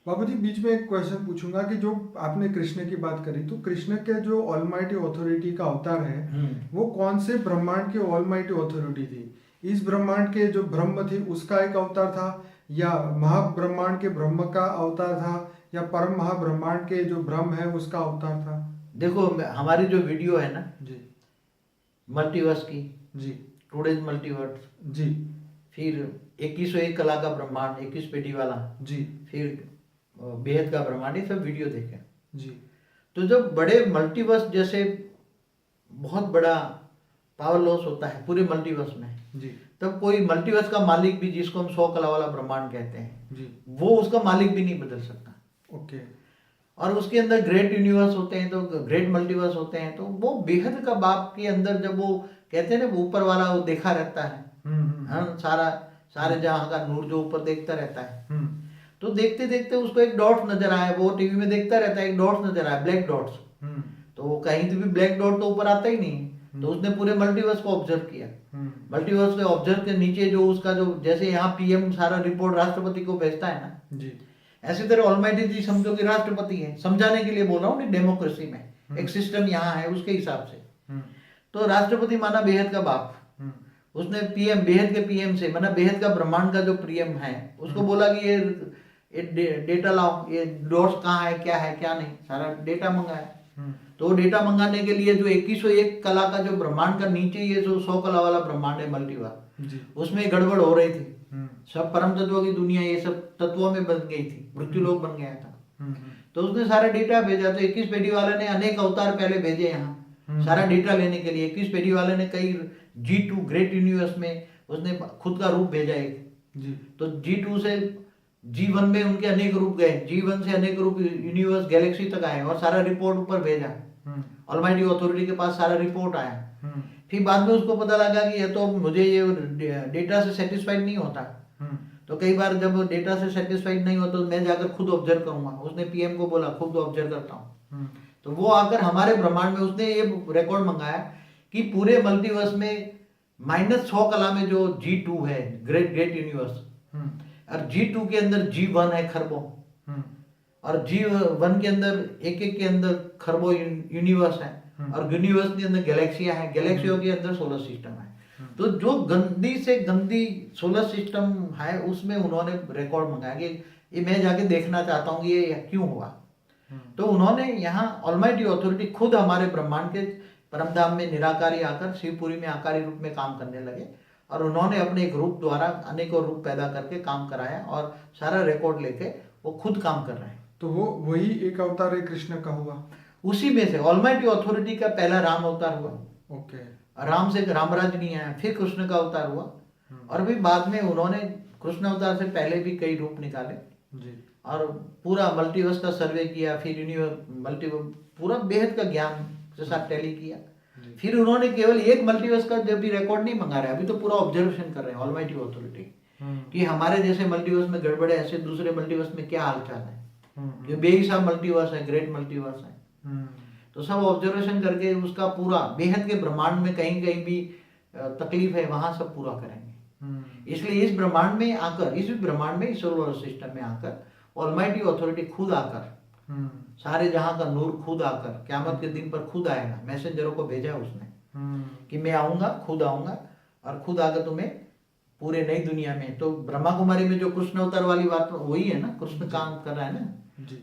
बाबू जी बीच में एक क्वेश्चन पूछूंगा कि जो आपने कृष्ण की बात करी, तो कृष्ण के जो ऑलमाइटी अथॉरिटी का अवतार है वो कौन से ब्रह्मांड की ऑलमाइटी अथॉरिटी थी? इस ब्रह्मांड के जो ब्रह्म थी उसका एक अवतार था, या महाब्रह्मांड के ब्रह्म का अवतार था, या परम महाब्रह्मांड के जो ब्रह्म है उसका अवतार था? देखो हमारी जो वीडियो है ना जी, मल्टीवर्स की जी, टुडेज मल्टीवर्स जी, फिर 2101 कला का ब्रह्मांड, 21 पेटी वाला जी, फिर बेहद का ब्रह्मांड, ये सब वीडियो देखे जी। तो जब बड़े मल्टीवर्स जैसे बहुत बड़ा पावर लॉस होता है पूरे मल्टीवर्स में जी, तब कोई मल्टीवर्स का मालिक भी, जिसको हम 100 कला वाला ब्रह्मांड कहते हैं जी, वो उसका मालिक भी नहीं बदल सकता। ओके। और उसके अंदर ग्रेट यूनिवर्स होते हैं, तो ग्रेट मल्टीवर्स होते हैं, तो वो बेहद का बाप के अंदर जब वो कहते हैं ना, वो ऊपर वाला वो देखा रहता है, सारे जहां का नूर जो ऊपर देखता रहता है, तो देखते देखते उसको एक डॉट नजर आया, वो टीवी में देखता रहता है, एक डॉट नजर आया, ब्लैक डॉट्स, तो कहीं भी ब्लैक डॉट तो ऊपर आता ही नहीं, तो उसने पूरे मल्टीवर्स को ऑब्जर्व किया। मल्टीवर्स के ऑब्जर्व के नीचे जो उसका जो, जैसे यहाँ पीएम सारा रिपोर्ट राष्ट्रपति को भेजता है ना जी, ऐसी तरह ऑलमाइटी जी समझो कि राष्ट्रपति है, समझाने के लिए बोल रहा हूँ, डेमोक्रेसी में एक सिस्टम यहाँ है उसके हिसाब से। तो राष्ट्रपति माना बेहद का बाप, उसने पीएम, बेहद के पीएम से माना बेहद का ब्रह्मांड का जो पीएम है उसको बोला कि ये डेटा लाओ, ये डॉट्स कहाँ है, क्या है क्या नहीं, सारा डेटा मंगाया। तो डेटा मंगाने के लिए जो 2101 कला का जो ब्रह्मांड का नीचे ये जो 100 कला वाला ब्रह्मांड है मल्टीवर्स, उसमें गड़बड़ हो रही थी, सब परम तत्वों की दुनिया ये सब तत्वों में बन गई थी, मृत्यु लोक बन गया था। तो उसने सारा डेटा भेजा, तो 21 पेटी वाले ने अनेक अवतार पहले भेजे यहाँ सारा डेटा लेने के लिए। 21 पेटी वाले ने कई G2 ग्रेट यूनिवर्स में उसने खुद का रूप भेजा एक जी, तो G2 से G1 में उनके अनेक रूप गए, G1 से अनेक रूप यूनिवर्स गैलेक्सी तक आए और सारा रिपोर्ट ऊपर भेजा, ऑलमाइटी अथॉरिटी के पास सारा रिपोर्ट आया। फिर बाद में उसको पता लगा कि ये तो मुझे ये डेटा से सेटिस्फाइड नहीं होता, तो कई बार जब डेटा से सेटिस्फाइड नहीं होता तो मैं जाकर खुद ऑब्जर्व करूंगा, उसने पीएम को बोला खुद ऑब्जर्व करता हूँ। तो वो आकर हमारे ब्रह्मांड में उसने ये रिकॉर्ड मंगाया कि पूरे मल्टीवर्स में -100 कला में जो G2 है ग्रेट यूनिवर्स, और G2 के अंदर G1 है खरबों, और G1 के अंदर एक के अंदर खरबों यूनिवर्स है, और यूनिवर्स के अंदर गैलेक्सियां हैं, गैलेक्सियों के अंदर सोलर सिस्टम है। तो जो गंदी से गंदी सोलर सिस्टम है उसमें उन्होंने रिकॉर्ड मंगाया कि ये मैं जाके देखना चाहता हूँ ये क्यों हुआ। तो उन्होंने यहाँ ऑलमाइटी अथॉरिटी खुद हमारे ब्रह्मांड के परमधाम में निराकारी आकर शिवपुरी में आकारी रूप में काम करने लगे, और उन्होंने अपने एक रूप द्वारा अनेकों रूप पैदा करके काम कराया, और सारा रिकॉर्ड लेके वो खुद काम कर रहे हैं। तो वो वही एक अवतार है कृष्ण का हुआ, उसी में से ऑलमाइटी अथॉरिटी का पहला राम अवतार हुआ। ओके। राम से रामराज नहीं आया, फिर कृष्ण का अवतार हुआ, और फिर बाद में उन्होंने कृष्ण अवतार से पहले भी कई रूप निकाले जी, और पूरा मल्टीवर्स का सर्वे किया, फिर यूनिवर्स पूरा बेहद का ज्ञान के साथ टैली किया। फिर उन्होंने केवल एक मल्टीवर्स का जब भी रिकॉर्ड नहीं मंगा रहे, अभी तो पूरा ऑब्जर्वेशन कर रहे हैं ऑलमाइटी अथॉरिटी कि हमारे जैसे मल्टीवर्स में गड़बड़ है, ऐसे दूसरे मल्टीवर्स में क्या हालचाल है, जो बेहिसाब मल्टीवर्स है, ग्रेट मल्टीवर्स है। तो सब ऑब्जर्वेशन करके उसका पूरा बेहद के ब्रह्मांड में कहीं कहीं भी तकलीफ है वहां सब पूरा करेंगे। इसलिए इस ब्रह्मांड में आकर, इस ब्रह्मांड में, इस सोलर सिस्टम में आकर ऑलमाइटी अथॉरिटी खुद आकर, सारे जहां का नूर खुद आकर क़यामत के दिन पर खुद आएगा। मैसेंजरों को भेजा उसने कि मैं आऊंगा, खुद आऊंगा, और खुद आकर तुम्हें पूरे नई दुनिया में। तो ब्रह्मा कुमारी में जो कृष्ण अवतार वाली बात वही है ना, कृष्ण काम कर रहा है ना,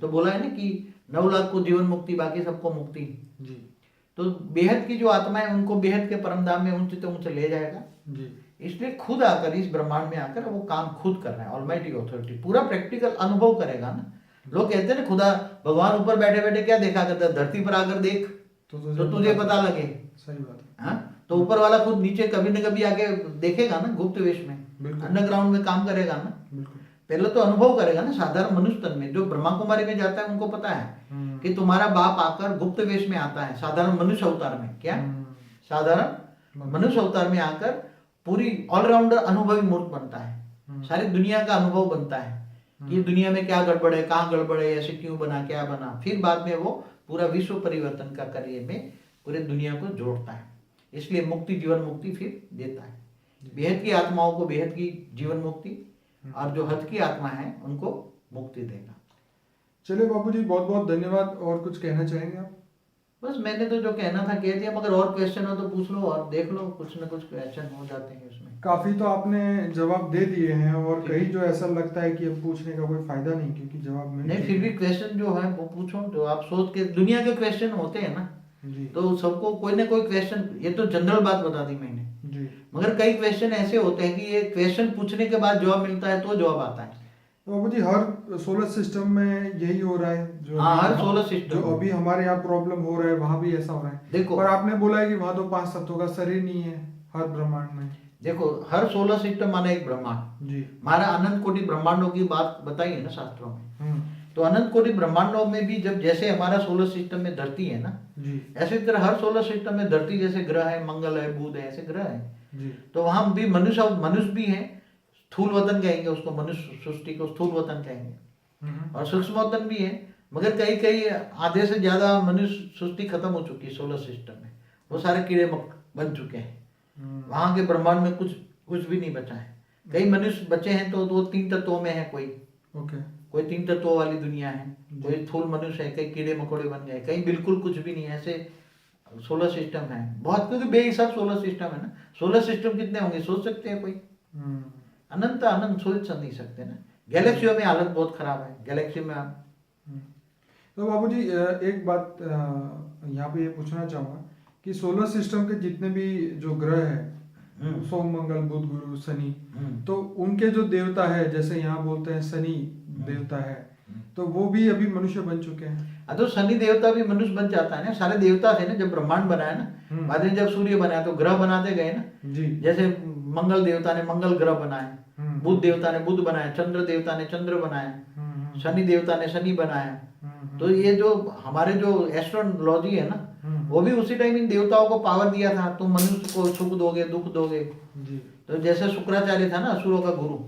तो बोला है ना कि 9 लाख को जीवन मुक्ति, बाकी सबको मुक्ति जी। तो बेहद की जो आत्मा है उनको बेहद के परमधाम में ऊंचे तो ऊंचे ले जाएगा जी। इसलिए खुद आकर इस ब्रह्मांड में आकर वो काम खुद कर रहा है ऑलमाइटी अथॉरिटी, पूरा प्रैक्टिकल अनुभव करेगा ना। लोग कहते हैं ना खुदा भगवान ऊपर बैठे बैठे क्या देखा करता है, धरती पर आकर देख तो तुझे पता लगे। सही बात है। हाँ, तो ऊपर वाला खुद नीचे कभी न कभी आके देखेगा ना, गुप्त वेश में, अंडरग्राउंड में काम करेगा ना। पहले तो अनुभव करेगा ना साधारण मनुष्य तन में। जो ब्रह्मा कुमारी में जाता है उनको पता है कि तुम्हारा बाप आकर गुप्त वेश में आता है, साधारण मनुष्य अवतार में। क्या साधारण मनुष्य अवतार में आकर पूरी ऑलराउंडर अनुभवी मूर्त बनता है, सारी दुनिया का अनुभव बनता है कि दुनिया में क्या गड़बड़ है, कहाँ गड़बड़ है, ऐसे क्यों बना, क्या बना। फिर बाद में वो पूरा विश्व परिवर्तन का कार्य में पूरे दुनिया को जोड़ता है। इसलिए मुक्ति, जीवन मुक्ति फिर देता है। बेहद की आत्माओं को बेहद की जीवन मुक्ति, और जो हद की आत्मा है उनको मुक्ति देगा। चलिए बाबूजी, बहुत बहुत धन्यवाद। और कुछ कहना चाहेंगे आप? बस मैंने तो जो कहना था कह दिया, मगर और क्वेश्चन हो तो पूछ लो और देख लो, कुछ ना कुछ क्वेश्चन हो जाते हैं उसमें। काफी तो आपने जवाब दे दिए हैं, और कहीं जो ऐसा लगता है कि अब पूछने का कोई फायदा नहीं, क्योंकि जवाब मिल नहीं, फिर भी क्वेश्चन जो है वो पूछो, जो आप सोच के। दुनिया के क्वेश्चन होते हैं ना जी। तो सबको कोई ना कोई क्वेश्चन, ये तो जनरल बात बता दी मैंने जी। मगर कई क्वेश्चन ऐसे होते हैं कि ये क्वेश्चन पूछने के बाद जवाब मिलता है तो जवाब आता है। तो बाबूजी हर सोलर सिस्टम में यही हो रहा है? जो हर सोलर सिस्टम, जो अभी हमारे यहाँ प्रॉब्लम हो रहा है वहां भी ऐसा हो रहा है? देखो, पर आपने बोला है कि वहां तो 5 तत्वों का शरीर नहीं है हर ब्रह्मांड में। देखो, हर सोलर सिस्टम माने एक ब्रह्मांड जी। हमारा अनंत कोटि ब्रह्मांडों की बात बताई है ना शास्त्रों में। तो अनंत कोटि ब्रह्मांडों में भी जब जैसे हमारा सोलर सिस्टम में धरती है ना जी, ऐसे तरह हर सोलर सिस्टम में धरती जैसे ग्रह है, मंगल है, बुध है, ऐसे ग्रह है जी। तो वहां भी मनुष्य भी है। स्थूल वतन कहेंगे उसको, मनुष्य सृष्टि को स्थूल वतन कहेंगे, और सूक्ष्म वतन भी है। मगर कई कई आधे से ज्यादा मनुष्य सृष्टि खत्म हो चुकी है सोलर सिस्टम में, वो सारे कीड़े बन चुके हैं। वहां के ब्रह्मांड में कुछ भी नहीं बचा है। कई मनुष्य बचे हैं तो 2-3 तत्वों में है, कोई 3 तत्वों वाली दुनिया है, कोई स्थूल मनुष्य है, कई कीड़े मकोड़े बन गए, कहीं बिल्कुल कुछ भी नहीं है। ऐसे सोलर सिस्टम है बहुत, क्योंकि बेहिसाब सोलर सिस्टम है ना। सोलर सिस्टम कितने होंगे सोच सकते हैं कोई? अनंत सोच नहीं सकते ना। गैलेक्सियों में हालत बहुत खराब है, गैलेक्सी में आप। तो बाबूजी एक बात यहाँ पे ये पूछना चाहूंगा कि सोलर सिस्टम के जितने भी जो ग्रह है, सोम, मंगल, बुध, गुरु, शनि, तो उनके जो देवता है, जैसे यहाँ बोलते हैं शनि देवता है, तो वो भी अभी मनुष्य बन चुके हैं। तो शनि देवता भी मनुष्य बन जाता है ना। सारे देवता थे ना जब ब्रह्मांड बनाया ना, बाद में जब सूर्य बनाया तो ग्रह बनाते गए ना जी। जैसे मंगल देवता ने मंगल ग्रह बनाए, बुध देवता ने बुध बनाया, चंद्र देवता ने चंद्र बनाया, शनि देवता ने शनि बनाया। तो ये जो हमारे जो एस्ट्रोलॉजी है ना, वो भी उसी टाइम इन देवताओं को पावर दिया था, तुम मनुष्य को सुख दोगे, दुख दोगे जी। तो जैसे शुक्राचार्य था ना असुरों का गुरु,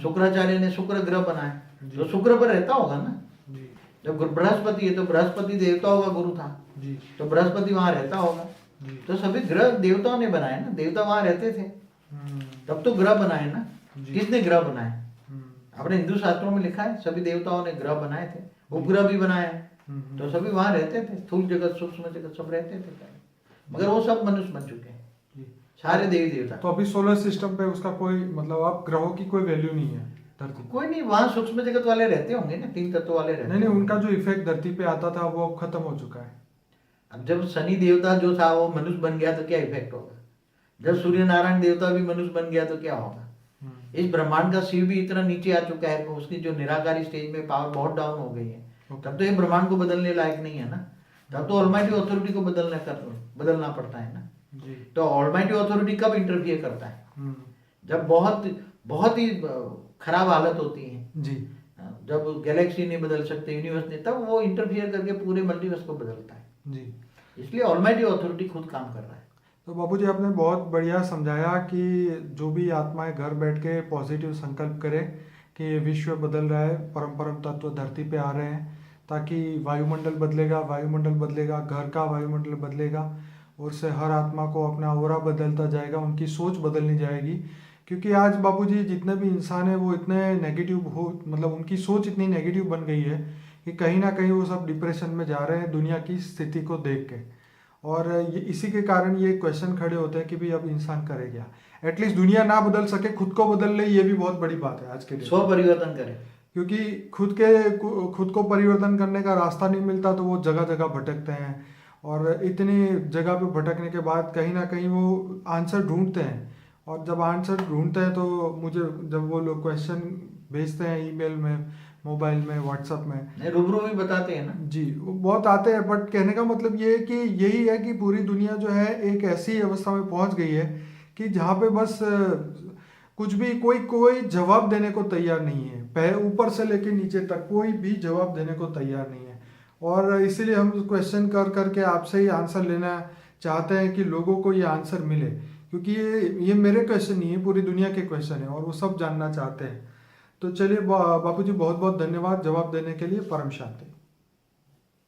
शुक्राचार्य ने शुक्र ग्रह बनाया, तो शुक्र पर रहता होगा ना जी। जब बृहस्पति है तो बृहस्पति देवताओं का गुरु था जी। तो बृहस्पति वहां रहता होगा जी। तो सभी ग्रह देवताओं ने बनाए ना, देवता वहां रहते थे तब तो ग्रह बनाए ना। किसने ग्रह बनाए? अपने हिंदू शास्त्रों में लिखा है सभी देवताओं ने ग्रह बनाए थे, उपग्रह भी बनाए, तो सभी वहां रहते थे। स्थूल जगत, सूक्ष्म जगत सब रहते थे, मगर वो सब मनुष्य बन चुके हैं सारे देवी देवता। तो अभी सोलर सिस्टम पे उसका कोई मतलब आप ग्रहों की कोई वैल्यू नहीं है धरती? कोई नहीं, वहां सूक्ष्म जगत वाले रहते होंगे ना, 3 तत्व वाले रहते। नहीं, उनका जो इफेक्ट धरती पे आता था वो अब खत्म हो चुका है। अब जब शनि देवता जो था वो मनुष्य बन गया तो क्या इफेक्ट होगा? जब सूर्य नारायण देवता भी मनुष्य बन गया तो क्या होगा? इस ब्रह्मांड का शिव भी इतना नीचे आ चुका है, उसकी जो निराकारी स्टेज में पावर बहुत डाउन हो गई है। तब तो ये ब्रह्मांड को बदलने लायक नहीं है ना, तब तो ऑलमाइटी अथॉरिटी को बदलना पड़ता है ना जी। तो ऑलमाइटी अथॉरिटी कब इंटरफियर करता है? जब बहुत ही खराब हालत होती है जी, जब गैलेक्सी नहीं बदल सकते, यूनिवर्स नहीं, तब वो इंटरफियर करके पूरे मल्टीवर्स को बदलता है जी। इसलिए ऑलमाइटी अथॉरिटी खुद काम कर रहा है। तो बाबूजी आपने बहुत बढ़िया समझाया कि जो भी आत्माएं घर बैठ के पॉजिटिव संकल्प करें कि विश्व बदल रहा है, परम तत्व धरती पे आ रहे हैं, ताकि वायुमंडल बदलेगा, घर का वायुमंडल बदलेगा, और से हर आत्मा को अपना ऑरा बदलता जाएगा, उनकी सोच बदलनी जाएगी। क्योंकि आज बाबूजी जितने भी इंसान हैं वो इतने नेगेटिव मतलब उनकी सोच इतनी नेगेटिव बन गई है कि कहीं ना कहीं वो सब डिप्रेशन में जा रहे हैं दुनिया की स्थिति को देख के। और इसी के कारण ये क्वेश्चन खड़े होते हैं कि भाई अब इंसान करे क्या? एटलीस्ट दुनिया ना बदल सके, खुद को बदल ले, ये भी बहुत बड़ी बात है आज के लिए। स्व परिवर्तन करे, क्योंकि खुद को परिवर्तन करने का रास्ता नहीं मिलता तो वो जगह जगह भटकते हैं, और इतनी जगह पे भटकने के बाद कहीं ना कहीं वो आंसर ढूंढते हैं, और जब आंसर ढूंढते हैं तो मुझे जब वो लोग क्वेश्चन भेजते हैं ईमेल में, मोबाइल में, व्हाट्सएप में, रूबरू भी बताते हैं ना जी, वो बहुत आते हैं। बट कहने का मतलब ये है कि यही है कि पूरी दुनिया जो है एक ऐसी अवस्था में पहुंच गई है कि जहाँ पे बस कुछ भी कोई जवाब देने को तैयार नहीं है। ऊपर से लेके नीचे तक कोई भी जवाब देने को तैयार नहीं है। और इसीलिए हम क्वेश्चन कर करके आपसे ही आंसर लेना चाहते हैं कि लोगों को ये आंसर मिले, क्योंकि ये मेरे क्वेश्चन नहीं है, पूरी दुनिया के क्वेश्चन है और वो सब जानना चाहते हैं। तो चलिए बापू जी, बहुत बहुत धन्यवाद जवाब देने के लिए। परम शांति।